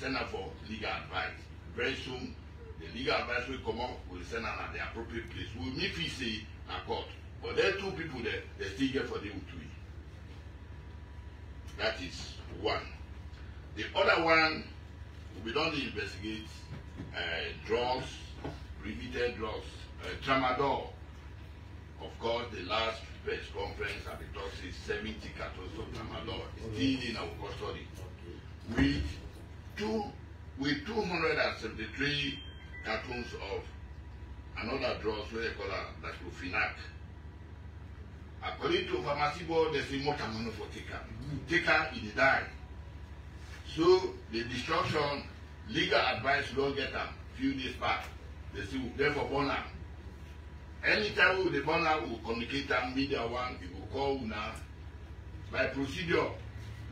send her for legal advice. Very soon, the legal advice will come up, will send her at the appropriate place. We'll meet say a court. But there are two people there, they still get for the U2. That is one. The other one, we don't investigate drugs, prohibited drugs, tramadol. Of course, the last press conference at the talk says 70 cartons of tramadol is still in our custody. With 273 cartons of another drugs, what they call diclofenac. According to pharmacy board, they say more money for taker. Taker is die. So the destruction, legal advice don't get them. Few days back, they say we'll therefore burn them. Anytime we the burner will communicate them, media one, it will call now. By procedure,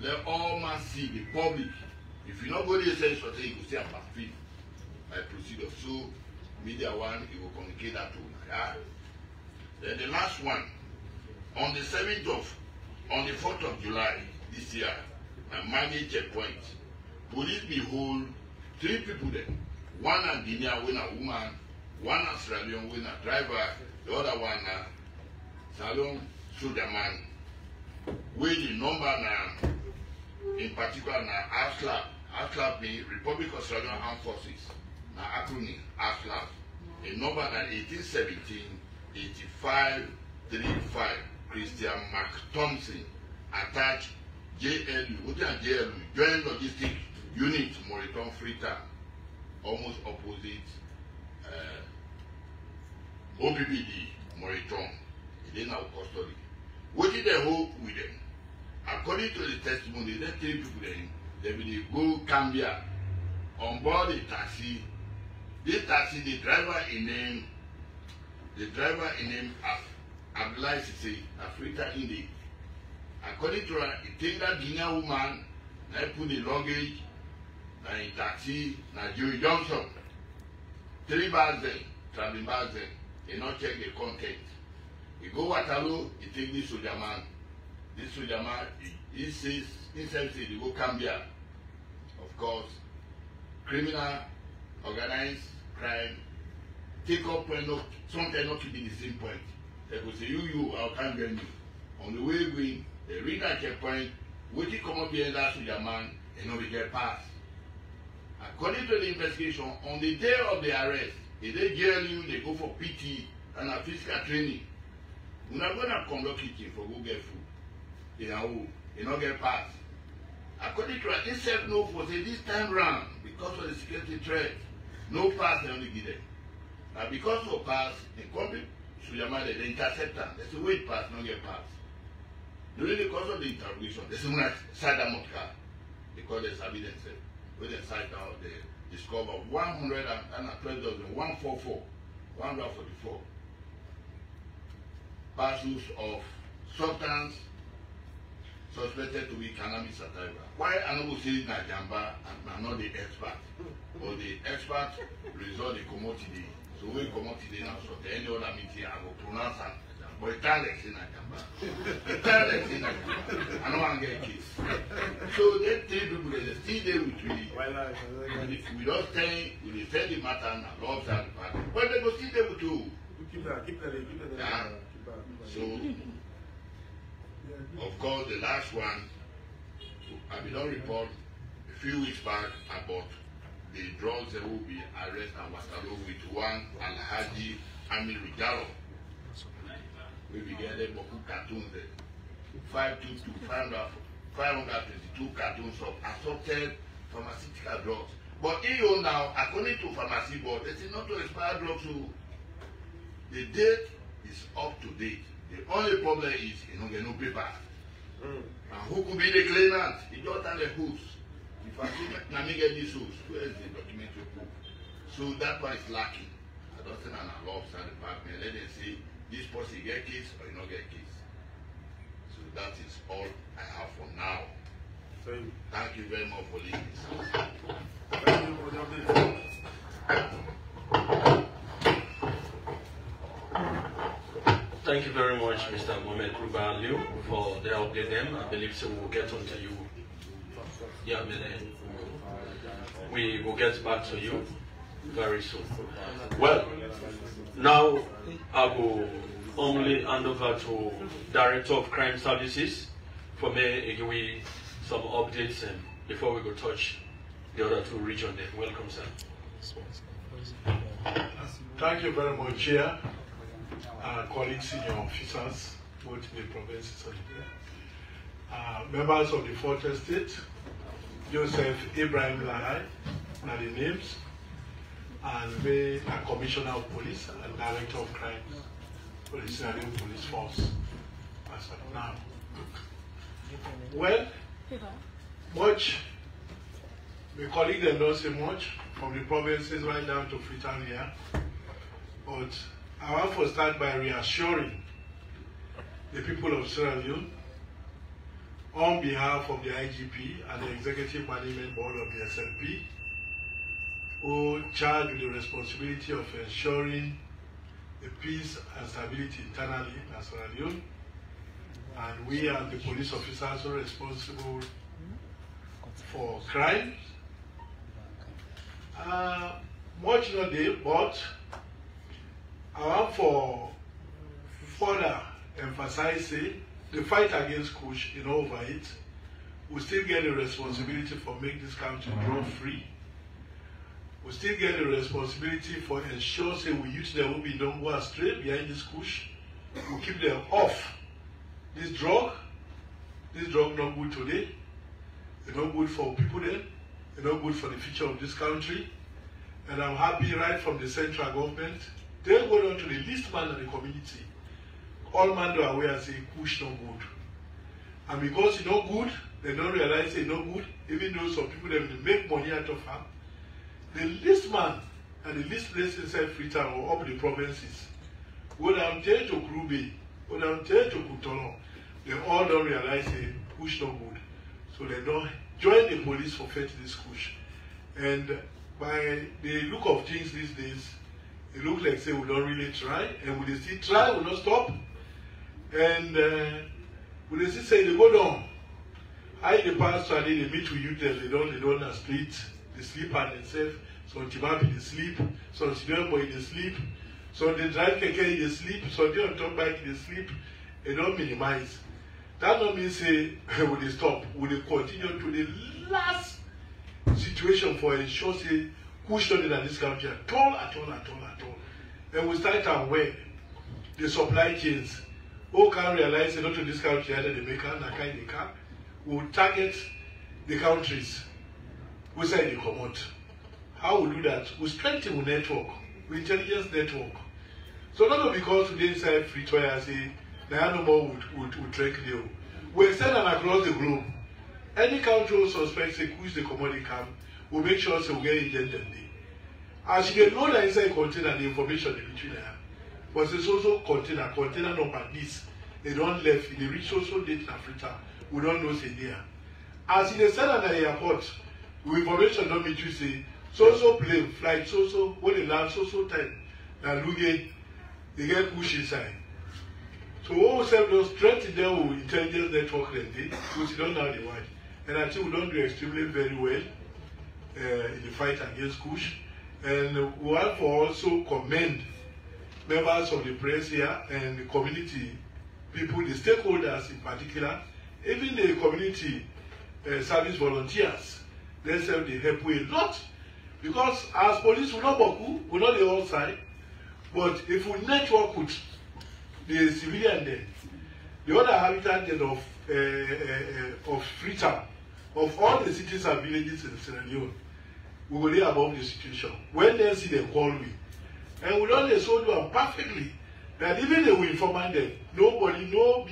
let all man see the public. If you not go there say something, you will say about feed. By procedure. So media one, it will communicate that to yeah? Then the last one, on the 4th of July this year, a managed checkpoint. Police behold 3 people there. One a Guinea when a woman, one a Sierra Leone when a driver, the other one a Salon soldier man. Where the number now, in particular now ASLAP. ASLAP means Republic of Sierra Leone Armed Forces. Now acronym ASLAP. A number now 1817 8535. Christian Mark Thompson attached JLU, what is JLU? Joint Logistic Unit, Moriton Freetown, almost opposite OPPD, Moriton. It is now custody. What did they hold with them? According to the testimony, there are 3 people there. They will go Cambia on board the taxi. This taxi, the driver in name Abdullah Sisi, Africa Indy. According to her, it take that Guinean woman, I put the luggage, in taxi, Joey Johnson. 3 bags then, traveling bags then, they not check the content. You go Waterloo, you take this soldier man. This soldier man, he says, they go Cambia. Of course, criminal, organized crime, take up point, sometimes not keeping the same point. They will say, I can't get you. On the way going, they read that checkpoint, waiting come up behind that soldier man, and not get past. According to the investigation, on the day of the arrest, if they jail you, they go for PT and a physical training. We're not going to conduct kitchen for go get food. They not get past. According to it, they said no for say this time round, because of the security threat, no pass they only give them. Now because of pass, they come to Suyama, they intercept them. They say wait pass, not get pass. During the course of the interrogation, they say when I side them out car, because they sabi themselves. When they side down, they discover 144 parcels of substance suspected to be cannabis sativa. Why I not say na jamba and not the expert, but the expert result the commodity. So we commodity now. So any other meeting I will pronounce and but it can't say na jamba. It can't say na jamba. I don't want to get a case. So they 3 people they still there with me. We don't stay. We defend the matter and love that part. But they go still there with you. Keep that. Yeah. So. Of course, the last one, I did not report a few weeks back about the drugs that will be arrested and Waterloo with one Alhaji Amir Rijalo. We began the Boku cartoons, 522 cartoons of assorted pharmaceutical drugs. But EU now, according to pharmacy board, they say not to expire drugs. So The date is up to date. The only problem is you don't get no paper. And who could be the claimant? He don't have the who's. If I see let me get this who's, where is the documentary proof? So that one is lacking. I don't think an law officer department. Let them say this person get case or you not get case. So that is all I have for now. Thank you very much for listening. Thank you for the update. Thank you very much, Mr. Mohamed Rubaliu, for the update. Them, I believe so. We'll get on to you. Yeah, we will get back to you very soon. Well, now I will only hand over to Director of Crime Services for me give we some updates and before we go touch the other two regions. Welcome, sir. Thank you very much, Chair, colleagues, senior officers, both in the provinces and here. Members of the Fourth Estate, Joseph Ibrahim Lahai, are the names, and we are Commissioner of Police and Director of Crime for the Sierra Leone Police Force as of now. Well, much, my colleague did not say much from the provinces right down to Freetown here, but I want to start by reassuring the people of Sierra Leone on behalf of the IGP and the Executive Management Board of the SLP, who charged with the responsibility of ensuring the peace and stability internally in Sierra Leone. And we are the police officers who are responsible for crimes. Much not there, but I want for further emphasize the fight against Kush, over it, we still get the responsibility for make this country drug free. We still get the responsibility for ensure we use them we don't go astray behind this Kush. We keep them off. This drug not good today. It's not good for people then. It's not good for the future of this country. And I'm happy right from the central government, they go down to the least man in the community. All men are aware say Kush not good. And because it's not good, they don't realize it's not good, even though some people they make money out of it. The least man and the least place inside Freetown or up the provinces, go down there to Krube, go down there to Kutono, they all don't realize Kush not good. So they don't join the police for fighting this Kush. And by the look of things these days, it looks like we don't really try, and we still try, we don't stop. And we still say they go down. I the pastor they meet with you they don't split, they sleep on themselves, some Timapi they sleep, some Sidon boy they sleep, some they drive keke they sleep, some they on top bike they sleep, they don't minimize. That don't mean say will they stop, will they continue to the last situation for ensure say Kush not in this country at all. And we start aware the supply chains. Who can realize not in this country either they make they can will target the countries we say they come out. How we do that? We strengthen the network, with intelligence network. So not because today inside Pretoria say there are no more would track you. We extend them across the globe. Any country who suspects a Kush the commodity camp will make sure we get intelligent. As you know that inside container the information between them. But it's also container number this. They don't left, they reach also date in Africa. We don't know say there. As in the send at the airport, with information don't meet you say, so plane, flight, when they land, time. Now look at they get Kush inside. So what we say those strength there with intelligence network which don't know the word. And I think we don't do extremely very well in the fight against Kush. And we want to also commend members of the press here and the community people, the stakeholders in particular, even the community service volunteers. They say they help a lot because as police we not Boku, we not the whole side, but if we network with the civilian then, the other habitat of Freetown, of all the cities and villages in Sierra Leone, we will be above the situation. When they see them call me, and we don't solve them perfectly. And even they will inform them, nobody, no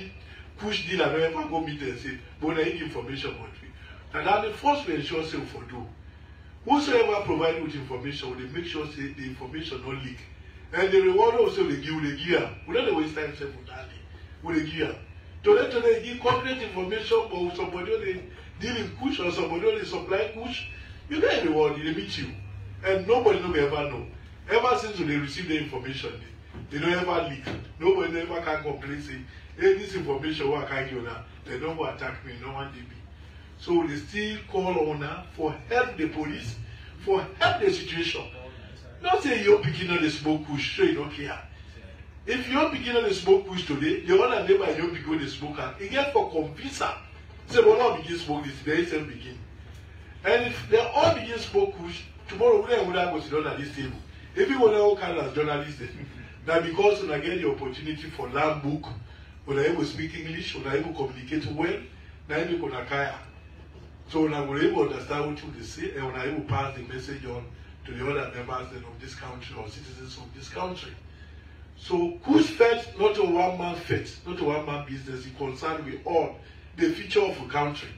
push deal and ever go meet and say, but I need information about you. And then the first we ensure say for do. Whosoever provide with information, will they make sure say the information not leak. And the reward also they give them. We don't waste time say for that. Will they give them? Today give concrete information about somebody they deal in push or somebody they supply push. You get a reward, they meet you. And nobody will ever know. Ever since they receive the information, they don't ever leak. Nobody ever can complain say, hey, this information what I give now. They don't go attack me, no one did me. So they still call on her for help the police, for help the situation. Not say you're picking on the smoke push, so you don't care. If you're picking on the smoke push today, the other neighbor you begin with the smoker, you get for convincer. Say, well, not begin smoke this, they say begin. And if they all begin smoke push, tomorrow we will go sit down at this table. If you want to come as journalists, now because when I get the opportunity for learn book, when I able to speak English, when I able to communicate well, now I able to kaya. So when I will able to understand what you say, and when I able to pass the message on to the other members of this country or citizens of this country. So whose fete, not a one-man fete, not a one-man business, is concerned with all the future of a country.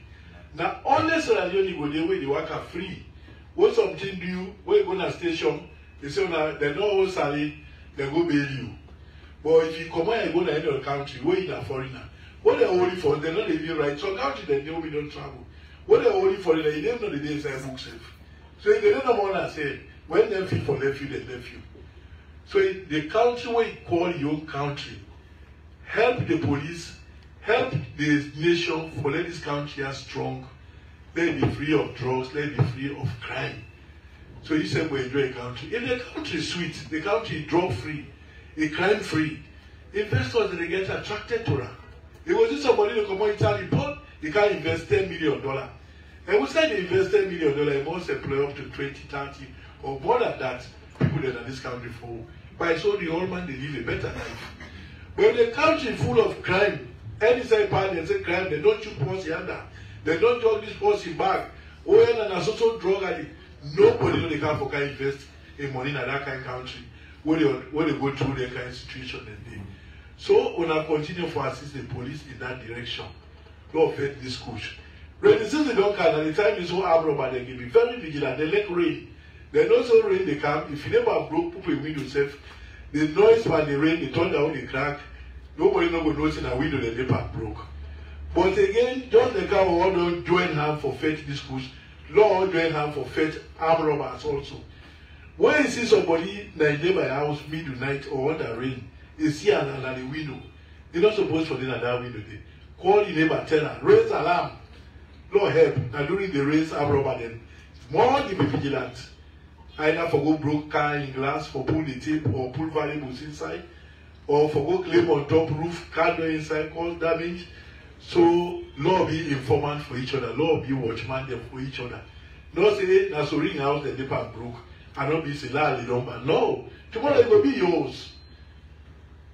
Now, unless you go there where they work are free, what something do when you go to a station, they say they don't hold salary, they go bail you. But if you come out and go to any other country, where you are a foreigner, what they're holding for, they're not even right. So country they know we don't travel. What they're holding for, they don't know the day inside book safe. So if they don't know what I say, when they feel for left you, they left you. So the country where you call your own country, help the police, help the nation for let this country are strong, let it be free of drugs, let it be free of crime. So you say we enjoy a country. If the country is sweet, the country is drug free, a crime free, investors they get attracted to that. If was just somebody in the community report, they can invest $10 million. And we say they invest $10 million, they must employ up to 20, 30, or more than that, people that are in this country for. By so the old man, they live a better life. When the country is full of crime, any side party and say crime, they don't shoot post yonder. They don't drug this post in back. Oh, and an social drug addict. Nobody know they can for invest in money in that kind of country where they go through that kind of situation and they. So when I continue to assist the police in that direction, Lord fed this push. When the season don't come, and the time is so armed robber, they can be very vigilant. They let rain. They know so rain they come. If you never broke people in window safe, the noise when the rain, they turn down the crack. Nobody know what notice in a window that they broke. But again, just the car will don't join hand for faith this push. Lord join hand for faith armed robbers also. When you see somebody like neighbor house midnight or under rain, you see under the window. You're not supposed to be at that window there. Call the neighbor, tell her, raise alarm. Lord help. Now during the race, armed robber then. More to be vigilant. Either for go broke car in glass, for pull the tape or pull valuables inside, or for go claim on top roof, car door inside, cause damage. So Lord be informant for each other. Lord be watchman them for each other. Not say na so ring house the paper broke. And not be say la number. No. Tomorrow it will be yours.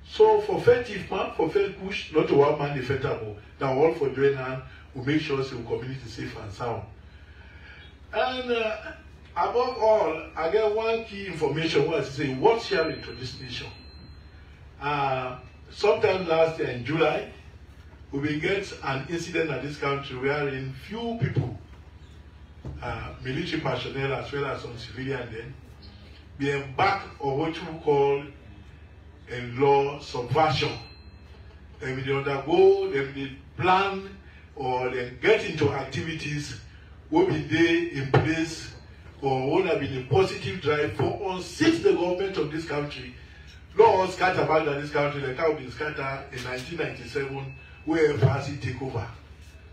So for fair thief man, for fair push, not to one man the fair now all for join hand will make sure the community safe and sound. And above all, I get one key information was saying what's sharing to this nation. Sometime last year in July, we will get an incident in this country wherein few people, military personnel as well as some civilian then, be embarked on what you call a law subversion. They will undergo, they will plan, or they get into activities will be there in place or will have been a positive drive for unseat the government of this country. Law scattered back in this country, the cow been scattered in 1997 where FRC take over.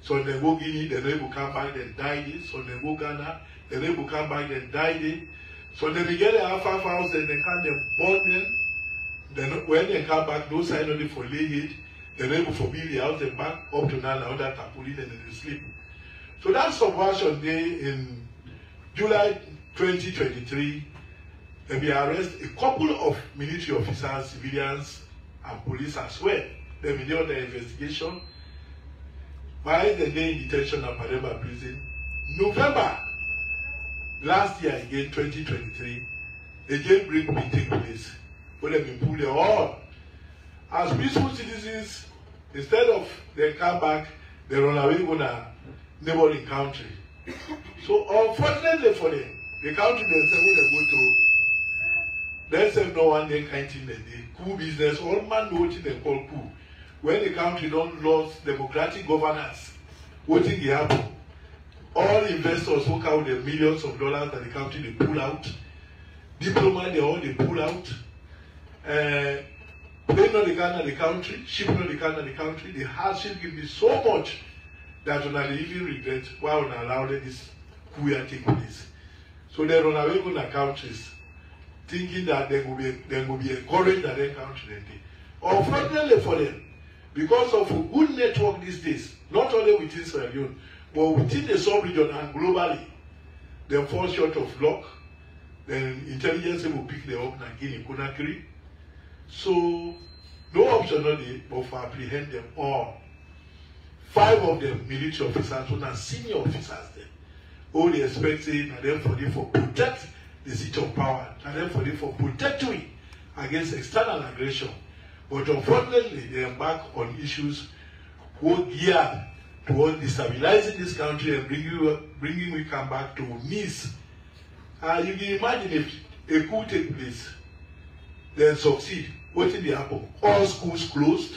So they go Guinea, they never come back, they died. So they go Ghana, they never come back, they died. So they get the Alpha house and they can't burn them. Then when they come back, no sign only for lay they never for build the house and back up to now that tarpaulin and they sleep. So that subversion day in July 2023, they arrest a couple of military officers, civilians, and police as well. They will do the investigation. By the day in detention at Pademba prison, November last year again, 2023, a jailbreak will take place. Where they will pull the all. as peaceful citizens, instead of they come back, they run away to a neighboring country. So unfortunately for them, the country themselves when they go to, they say no one they kind thing they coup business, all man know what they call coup. When the country don't lose democratic governance, what thing happen? All investors who count the millions of dollars that the country they pull out, diplomats they pull out, plane not the kind of the country, ship not the kind of the country, the hardship give me so much that when they even regret why we allow this coup take place. So they run away from their countries, thinking that they will be encouraged that their country. Unfortunately for them, because of a good network these days, not only within Sierra Leone, but within the sub-region and globally, they fall short of luck. Then intelligence will pick them up in Guinea Conakry. So no option only but to apprehend them all. 5 of them military officers, 1 senior officers then. All they expecting and then for protect the seat of power, and then for protecting against external aggression. But unfortunately, they embark on issues who geared towards destabilizing this country and bringing we come back to knees. You can imagine if a coup take place, then succeed. What did happen? All schools closed.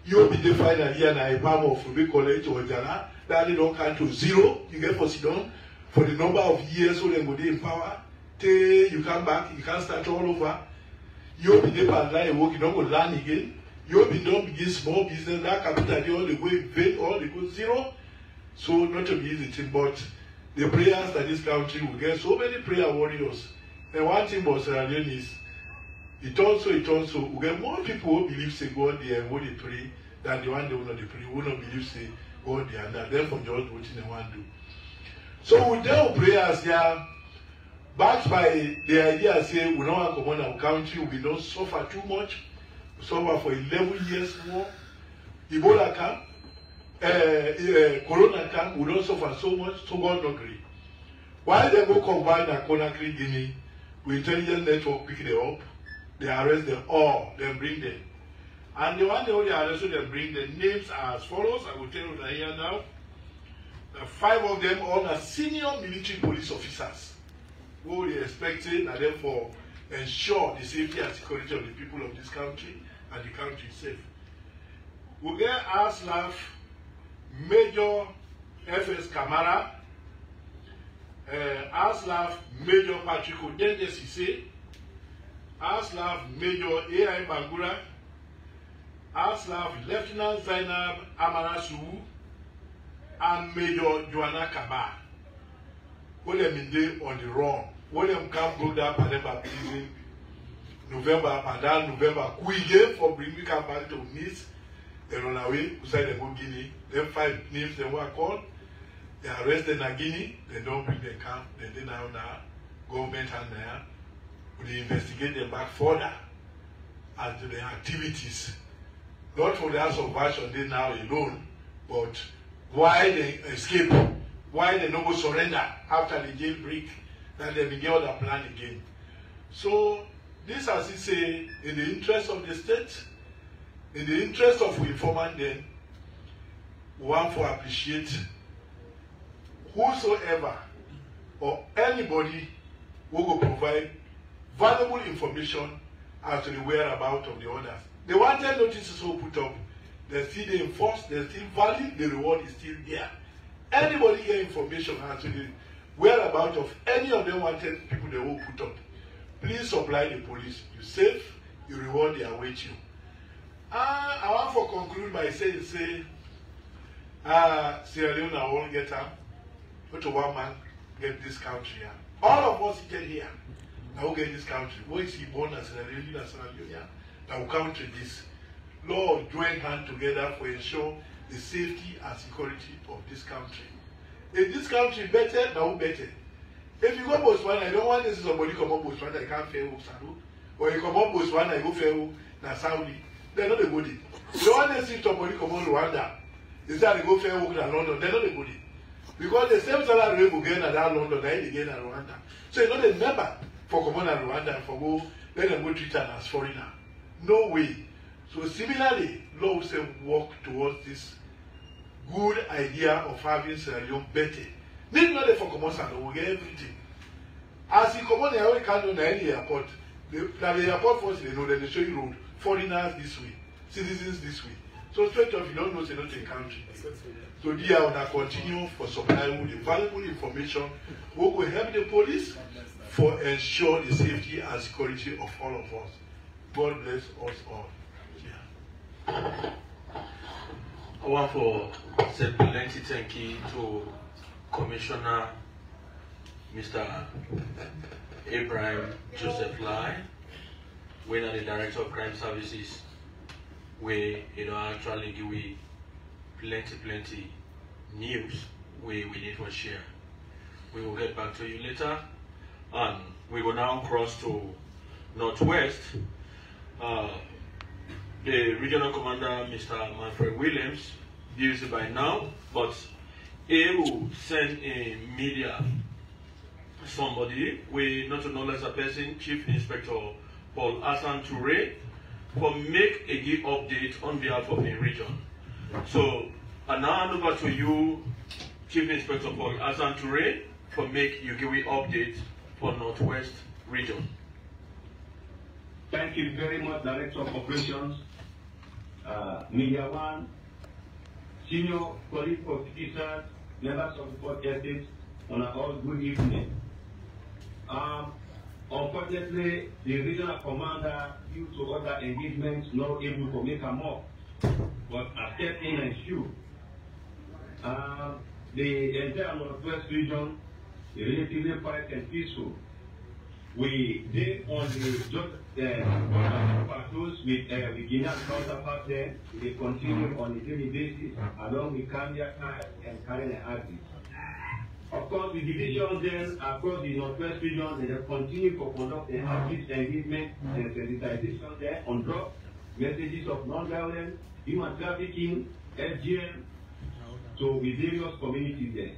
You'll be defined a year and a palm of Ruby College or Jana, that they don't count to 0. You get for Sidon for the number of years so they go in power. Till you come back, you can't start all over. You'll be there and lie work, you don't go learn again. You'll be done begin small business, that capital they all the way vain, all they go 0. So not to be easy thing, but the prayers that this country will get so many prayer warriors. And one thing about Sierra Leone is it also we get more people who believe say God there and what they pray than the one they will not pray, who not believe say God there and that therefore just what they want to do. So with them prayers here, backed by the idea say we don't want to come on our country, we don't suffer too much, we suffer for 11 years more. Ebola come, Corona come, we don't suffer so much, so God not agree. Why they go combine a Conakry Guinea with intelligence network pick them up, they arrest them all, then bring them. And the one they only arrest them bring the names are as follows. I will tell you that here now. The 5 of them all are senior military police officers who they expected and therefore ensure the safety and security of the people of this country and the country safe. We get ASLAF Major FS Kamara, ASLAF Major Patrick Odende Sise, ASLAF Major A.I. Bangura, ASLAF Lieutenant Zainab Amarasu, and Major Joanna Kaba. When them in there on the run, when them come broke down Pademba prison, November, Padal, November, Kuige for bringing come back to Nice, they run away, beside them go Guinea, then 5 names they were called, they arrest them in Guinea, they don't bring them camp, they now government and there. We investigate them back further as to their activities. Not for their subversion, they now alone, but why they escape, why they don't go surrender after the jailbreak, that they begin other plan again. So this, as he say, in the interest of the state, in the interest of informant them, we want to appreciate whosoever or anybody who will provide valuable information as to the whereabouts of the others. The wanted notices who put up, they still they enforce, they still value, the reward is still there. Anybody get information as to the whereabouts of any of them wanted people they will put up, please supply the police. You save, you reward, they await you. I want to conclude by saying, Sierra Leone I won't get up, but to one man get this country. All of us get here. Now get this country. What is he born as Sierra Leone? Now we come to this. Lord, join hands together to ensure the safety and security of this country. If this country better, now better. If you go Botswana, I don't want to see somebody come up Botswana, I can't fail Saru. Or you come up Botswana, I go fail na Saudi. They're not the body. You don't want to see somebody come on Rwanda. Instead they go fair work in London, they're not the body. Because the same salary we get at that London, they get at Rwanda. So you're not a member for come on Rwanda and for go, let them go treat them as foreigner. No way. So similarly, law will say work towards this good idea of having Sierra Leone better. Need not for commercial, we will get everything. As you come on the way, can't do any airport. The airport force they know, then they show you road. Foreigners this way, citizens this way. So straight off, you don't know, say not in country. So they are going to continue for supplying with the valuable information who will help the police for ensure the safety and security of all of us. God bless us all. Yeah. I want to say plenty thank you to Commissioner Mr. Abraham Joseph Lai, when the Director of Crime Services, we actually give we plenty news we need to share. We will get back to you later, and we will now cross to Northwest. The Regional Commander, Mr. Manfred Williams, busy by now, but he will send a media somebody, we not to know as a person, Chief Inspector Paul Hassan Toure, for make a give update on behalf of the region. So I now hand over to you, Chief Inspector Paul Hassan Toure, for make you give update for Northwest region. Thank you very much, Director of Operations, Media One, senior police officers, members of the Port Estate, on all good evening. Unfortunately, the regional commander, due to other engagements, not able to make a move, but I stepped in and shoot. The entire Northwest region is relatively quiet and peaceful. We did on the patrols with Guinean counterparts there. They continue on a daily basis along with Kambia and Karen and Agri. Of course, the divisions then across the Northwest region, they continue to conduct an active engagement and sensitization there on drugs, messages of non-violence, human trafficking, FGM, so with various communities there.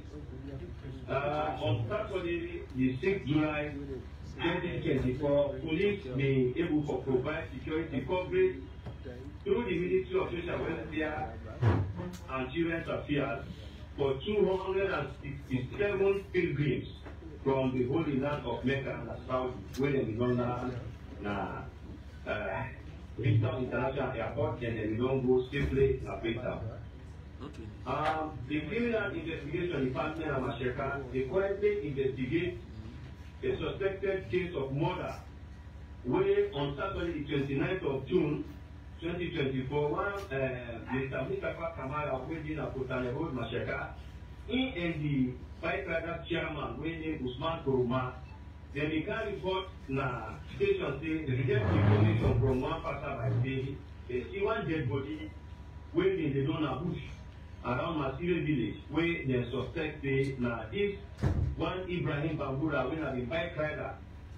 On Saturday, the 6th July 2024, police may be able to provide security coverage through the Ministry of Social Welfare and Children's Affairs for 267 pilgrims from the Holy Land of Mecca and Saudi, where they belong na Freetown International Airport, and they don't go safely to Freetown. The Criminal Investigation Department of Masheka, they currently investigate a suspected case of murder, where on Saturday, the 29th of June, 2024, one Mr. Mustafa Kamara, who is in Akotane Road, Masheka, he and the bike rider chairman, who is named Usman Kuruma, they began report na station saying they get information from one passerby saying they see one dead body waiting in the Dona bush around Masire village, where they suspect say na this one Ibrahim Bambura, when the bike rider,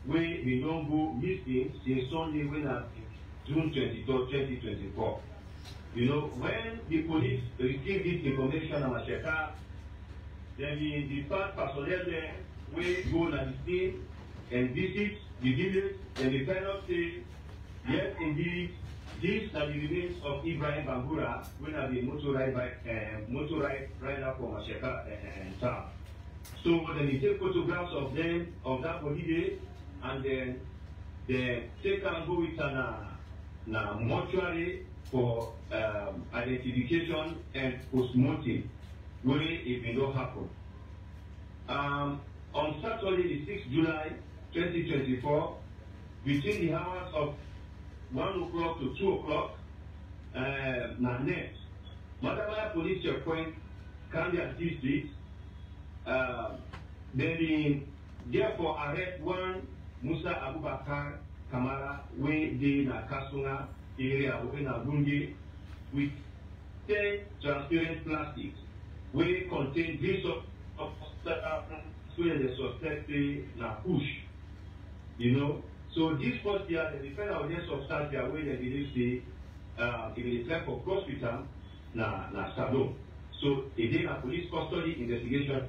where we don't go missing since Sunday, when June 23, 2024. You know, when the police received this information on Masheka, then the dispatch personnel there will go to the scene and visit the village, and the final say, yes, indeed, these are the remains of Ibrahim Bambura, when are the motorized rider from Masheka and town. So then they take photographs of them, of that holiday, and then they take and go with a mortuary for identification and post-mortem, where it may not happen. On Saturday, the 6th July 2024, between the hours of 1 o'clock to 2 o'clock, next, Madamaya Police Checkpoint, Kambia District, they therefore arrest one Musa Abubakar Kamara, where they na Kasunga area, where na Bundi, with 10 transparent plastics, where contain this of where the suspect na push, you know. So this first year, the defender of this substance where they believe say it is like for hospital na Salon. So again, a police custody investigation.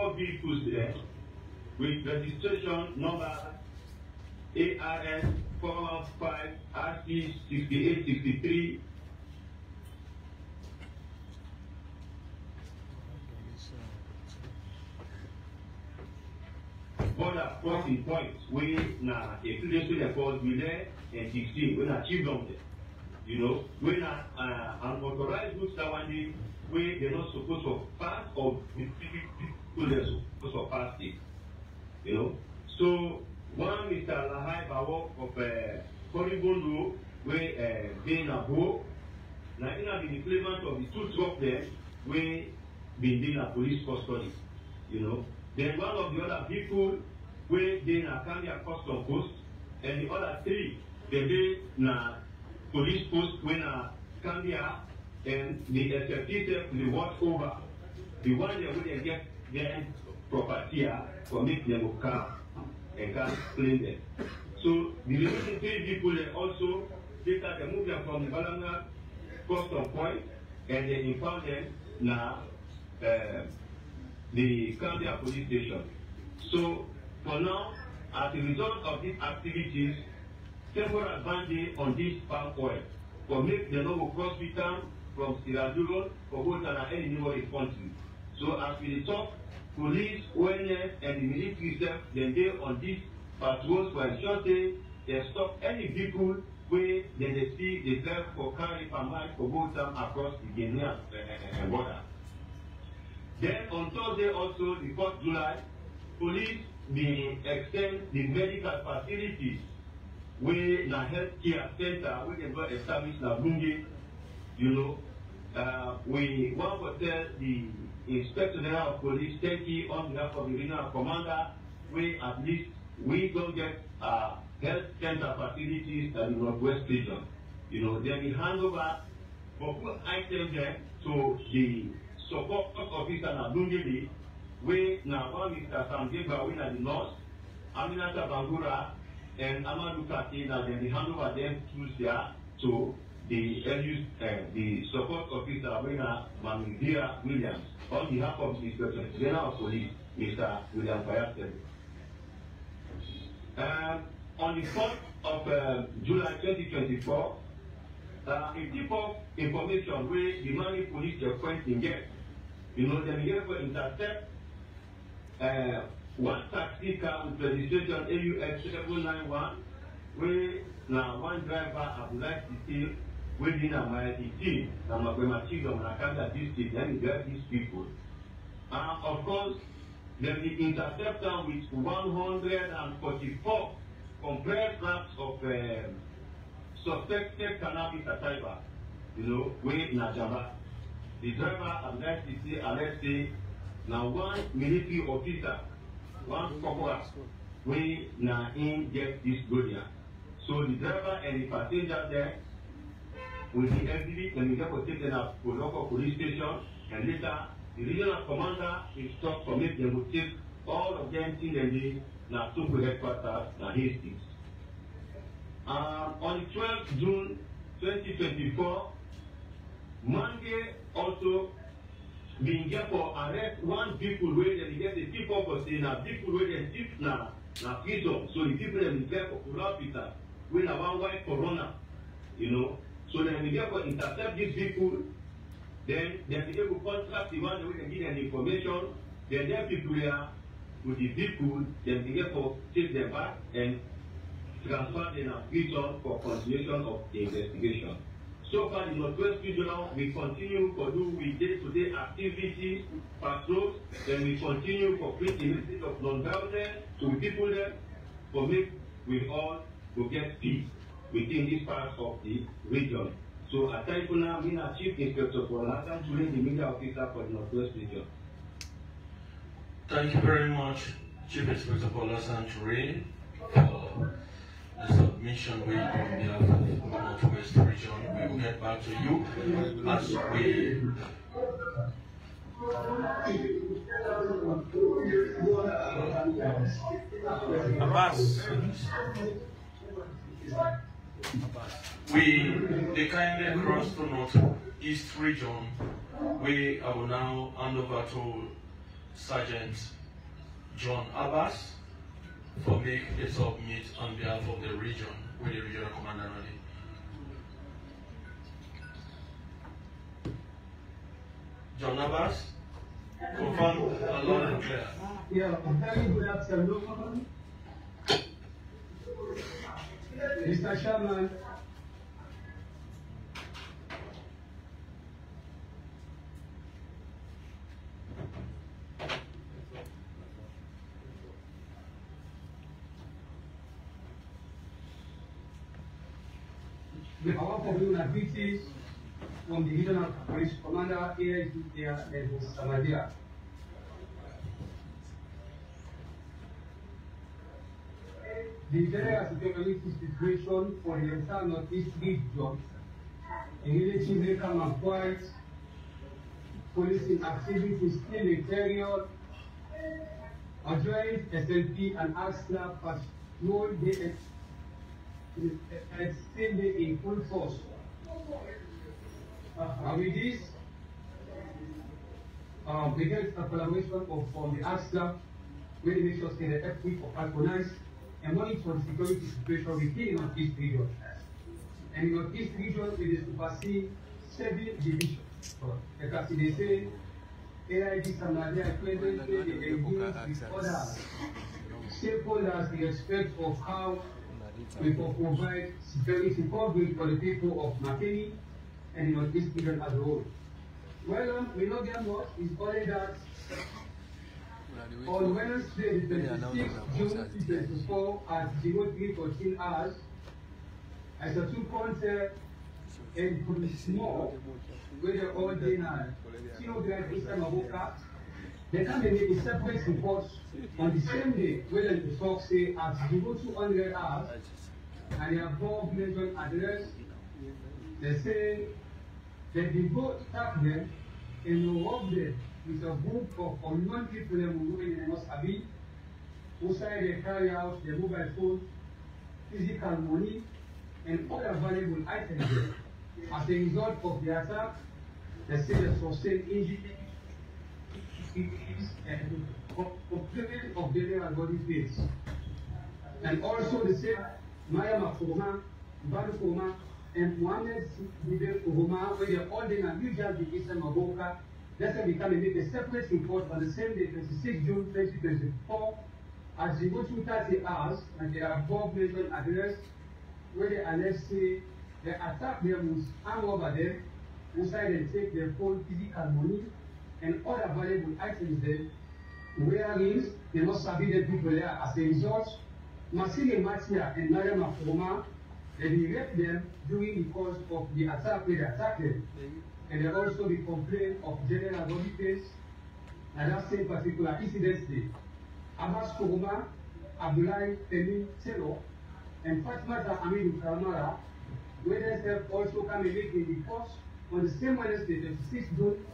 4 vehicles there with registration number ARS 415 RC 6863. Border crossing points where na a place where they call Leone and 16 when achieved on there. You know, when unauthorized goods that one day where they're not supposed to pass or people they're supposed to pass it. You know. So one Mr. Lahai Bawo of Koribondo where they na go. Now in the implement of the 2 trucks there where been in a police custody. You know. Then one of the other people where they na Kambia custom post, and the other 3 they na police post when na Kambia, and the executive will watch over the one that will get their property for make them come and can claim them. So the remaining 3 people they also later they move them from the Balanga custom point and they impound them now. The Kambia police station. So, for now, as a result of these activities, temporal banding on this palm oil for make the noble cross return from Sierra Leone for both and any neighboring country. So, as we talk, police, ONS, and the military self, then they on these patrols for ensure they stop any vehicle where they see the drive for carry permit for both them across the Guinean border. Then on Thursday also, the 4th July, police may extend the medical facilities where the healthcare center where they got established na Bunge, you know. We want to tell the Inspector General of Police, thank you on behalf of the regional commander, where at least we don't get health center facilities in the Northwest region. You know, then we hand over for items there to the support officer na Dungeli, where now one Mr. Samjeba, we are the north, Aminata Bangura, and Amadou Kati, now then we hand over them Tuesday to the support officer, Wena Mamidia Williams, on behalf of the Inspector General of Police, Mr. William Fayastel. On the 4th of July 2024, a tip of information where the money police are pointing get. You know, they get for intercept one taxi car with registration AUX 791, where now one driver have like to see within a mile 18, and I can't district, then get these people. Of course, then the interceptor with 144 compressed grams of suspected cannabis sativa, you know, where in Ajaba. The driver had left to say, arrested now one military officer, one corporal, where now in get this Gloria. So the driver and the passenger there will be exhibit and we get to take them up to local police station, and later the regional commander instructs for me them will take all of them in the day now to headquarters now Hastings. On the 12th June 2024, Monday also being get for arrest one people where they get the people for saying na people where they tip na prison. So the people that is there for hospital when na one white corona, you know. So then we get for intercept these people, then they be able to contract the one that we can give them information. Then them people there with the people, then we get for take them back and transfer them to prison for continuation of the investigation. So far in Northwest Regional, we continue to do with day-to-day activities, patrols, and we continue to create a message of non-violence to people there for make we all to get peace within this part of the region. So at time now, we are Chief Inspector for Latin to the media officer for the Northwest Region. Thank you very much, Chief Inspector for Latin Touré, for the submission we on behalf of Northwest Region. We will get back to you as we they kindly cross to Northeast Region. I will now hand over to Sergeant John Abbas for make a submit on behalf of the region with the regional commander ready. John Abbas, confirm loud and clear. Yeah, very good afternoon. Mr. Chairman, the power for doing activities from the regional police commander here in Samaria. The general security situation for the entire Northeast region immediately come and quiet. Policing activities still in period. A joint SLP and AXLA patrol day still in full force. With this, we get a collaboration from the AXLA, where they make sure that the FP of organize and monitor the security situation within the Northeast region. And in the Northeast region, it is to supersede 7 divisions. Because they say, AIG Samaria presently engage with other stakeholders in respect of how we can provide security coverage for the people of Makeni and the Northeast region as a whole. Well, we know get much is only that on Wednesday, the 26th June 2024 at 03:14 hours, as a 2-point and police more, where they're all day now, Sinograd Eastern Maboka, they come and make a separate report on the same day, where the folks say at 0200 hours, and they have both mentioned address, they say that they go tap them and rob them with a group of unknown people who in the Mossabi, who say they carry out their mobile phone, physical money, and other valuable items there. As a result of the attack, they say they sustained injury and complement of general body parts. And also they say Maya Makoma, Badu Koma, and Mohammed Bidel Uhuma, where they're all in a new job in Eastern Maboka. That's why we can make a separate report on the same day, 26 June 2024, at 02:30 hours, and they are both mentioned address, where they alleged say they attack them with arm over them, inside and take their phone, physical money, and other valuable items there, wherein they must have the people there as a result. Masile Matia and Naya Makoma, they raped them during the course of the attack where they attacked them. And they also the complaint of general body pains, and that same particular incident day. Abbas Kuruma, Abdullah Temi Telo, and Fatmata Amidu Karamara, where they have also come and make a report on the same Wednesday, 26 June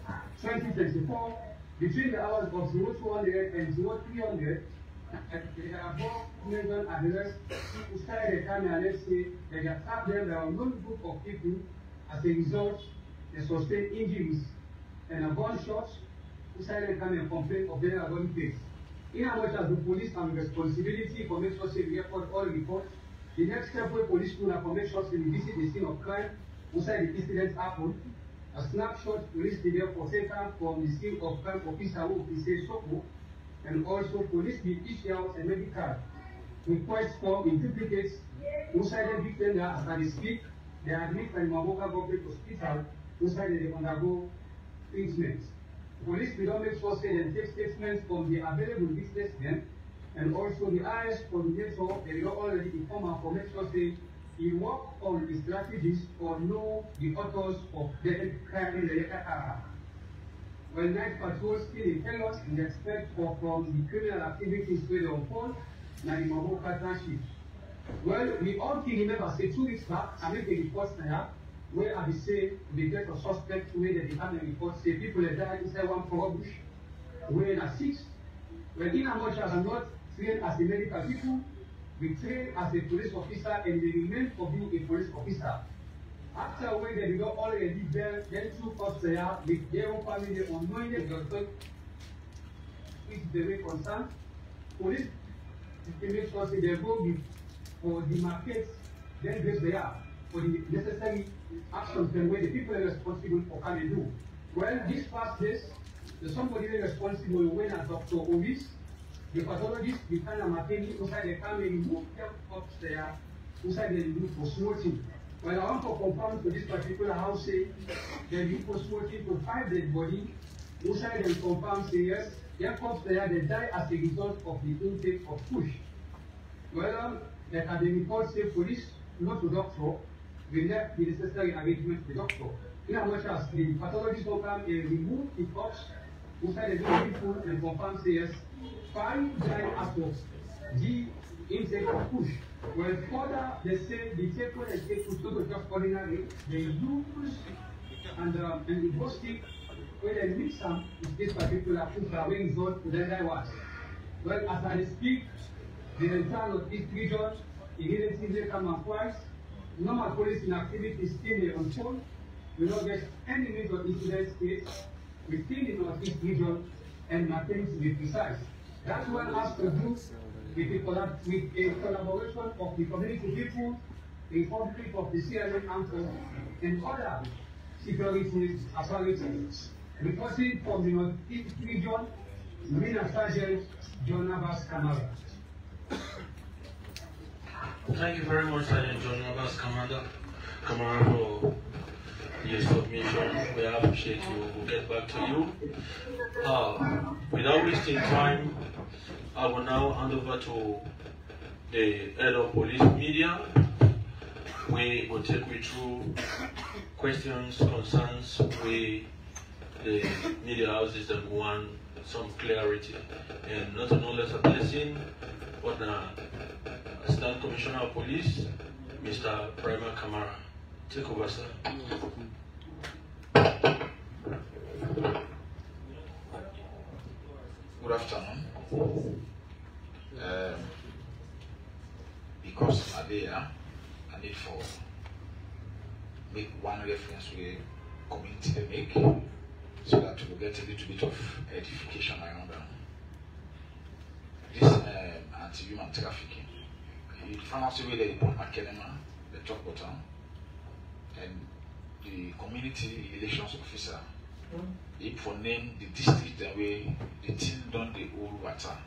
2024, between the hours of 0200 and 0300, and they have both mentioned address who started the time and let's say that they attacked them. There are no group of people. As a result, they sustained injuries and a gunshot who started the time and complaint of general body pains. In as much as the police have responsibility for make sure we record all reports, the next step where police do for make sure we visit the scene of crime, outside the incident happened. A snapshot police video for taken from the scene of crime officer who is a Soko, and also police will issue out a medical request form in duplicates inside the victim as they speak. They are admitted in Maboka Government Hospital inside they undergo treatment. Police will not make sure say they take statements from the available businessmen and also the IS coordinator. They will already inform her for make sure say he work on the strategies or know the authors of the crime in the area. When night patrols still tell us in respect for from the criminal activities where they unfold, na the Maboka Township. Well, we all can remember, say 2 weeks back, I made a report now, where I say we get a suspect where they have a report, say people that died inside one bush, where in a 6. Well, in as much as I'm not trained as a medical people, we train as a police officer and we remain for being a police officer. After when they got already there, then 2 us there with their own family unknowingly, which is the way concerned. police make sure say they go with or demarcate then place they are for the necessary actions then where the people are responsible for can they do. Well, this past days, there's somebody responsible when a doctor Ovis, the pathologist, the kind of McKinney, inside the family, remove them upstairs, inside the do for smoking. Well, I want to confirm to this particular house say they do for smoking to 5 dead body, inside and confirm say yes, their upstairs they die as a result of the intake of push. Well, there can be reports say police, not to doctor, will not the necessary arrangement with the doctor. In as much as the pathologist will come and remove the corpse, inside the people and confirm say yes, 5 died as of the intake of push. Well, further, they say the take when they take push to just ordinary, they use and the posting when they mix them with this particular push away result to the was. Well, as I speak, the entire Northeast region, immediately come and twice, normal policing activities still unfold. We don't get any major incidents within the Northeast region and nothing to be precise. That one has to do with a collaboration of the community people, the public of the CLM Council, and other security authorities. Reporting from the Northeast region, Marine Sergeant John Abbas Kamara. Thank you very much, Sergeant John Abbas Kamara, for your submission. We appreciate you. We'll get back to you. Without wasting time, I will now hand over to the head of police media. We will take you through questions, concerns with the media houses that want some clarity. And not only as a blessing, but Assistant Commissioner of Police, Mr. Prima Kamara. Take over, sir. Good afternoon. Because I'm there, I need for make one reference where community they make, so that we will get a little bit of edification around them. This anti-human trafficking. You find out where they report Makenema, the top bottom, and the community relations officer. If for name the district the way the team done the old water,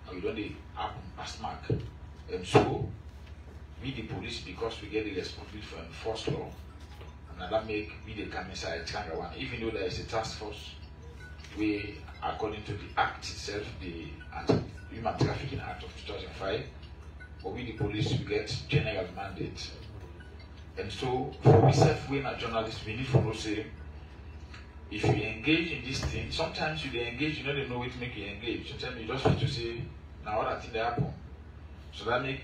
and we done the happen as mark. And so we the police, because we get the responsibility for enforce law, and that make we the come inside one, even though there is a task force, we according to the act itself, the Anti-Human Trafficking Act of 2005, but we the police we get general mandate. And so for myself, when a journalist, we need to know say, if you engage in this thing, sometimes you engage, you know they know what to make you engage. Sometimes you just want to say, now what I think they happen. So that make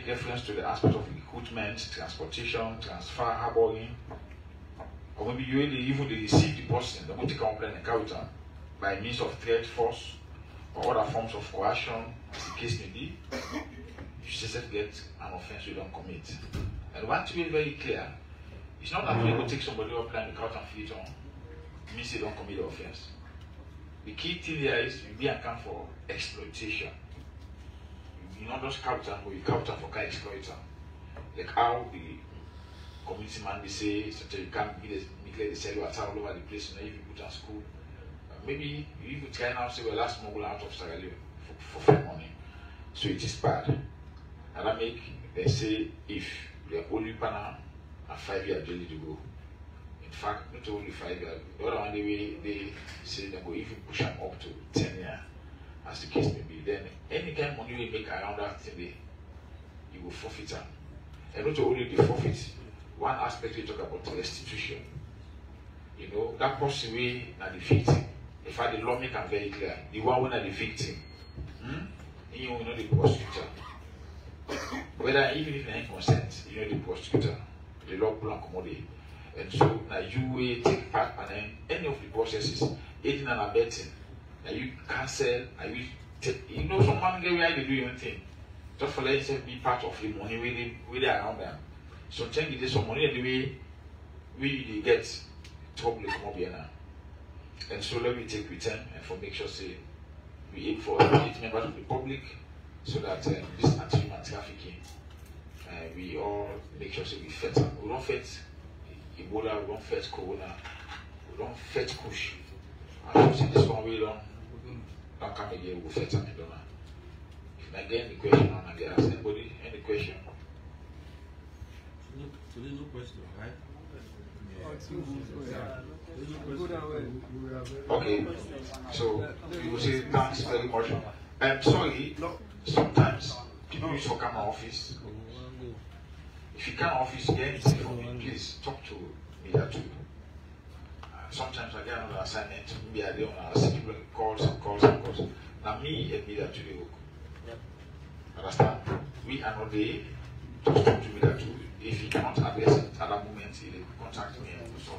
reference to the aspect of recruitment, transportation, transfer, harboring, or maybe you really even receive the person, the multi complaint encounter by means of threat, force, or other forms of coercion, as the case may be. You just get an offense you don't commit. And one thing is very clear, it's not that you go take somebody up and couch and feed on. Means they don't commit the offense. The key thing here is you be account for exploitation. You not just capture, but you capture for kind of exploiter. Like how the community man they say, such you can't be the sell you all over the place, you know, if you put on school. Maybe you even try now say, well, last smuggle out of Sierra Leone for fair money. So it is bad. And that make they say if the only panel a 5-year journey to go. In fact, not only 5 years, the other one they say they will even push them up to 10 years, as the case may be. Then any kind of money we make around that thing, you will forfeit them. And not only the forfeit, one aspect we talk about restitution. You know, that person way now the victim. In fact, the law make it very clear. The one when are the victim, you know the prosecutor. Whether even if they consent, you know the prosecutor. The law pull and commodity. And so now you will take part and then any of the processes, aiding and abetting. Now you cancel, and you take, you know, someone get where they do anything. Just for letting yourself be part of the money where they around them. Sometimes you get some money and the way they get trouble come up here now. And so let me take return and for make sure say we aim for educate members of the public so that this anti-human trafficking, we all make sure we fight. We don't fight Ebola, we don't fight Corona, we don't fight Kush. I should say this one we don't come again, we'll fight Amidona. If I get any question, I'm going to ask anybody, any question? So there's no question, right? Okay, so we will say thanks very much. I'm sorry, sometimes people used to come to my office. If you come to office, get anything from me, please talk to me that too. Sometimes I get another assignment, maybe I don't know, I see people calls. Now me and me that too, they work. Understand? We are not there to talk to me that too. If you cannot address it at that moment, you contact me and so on.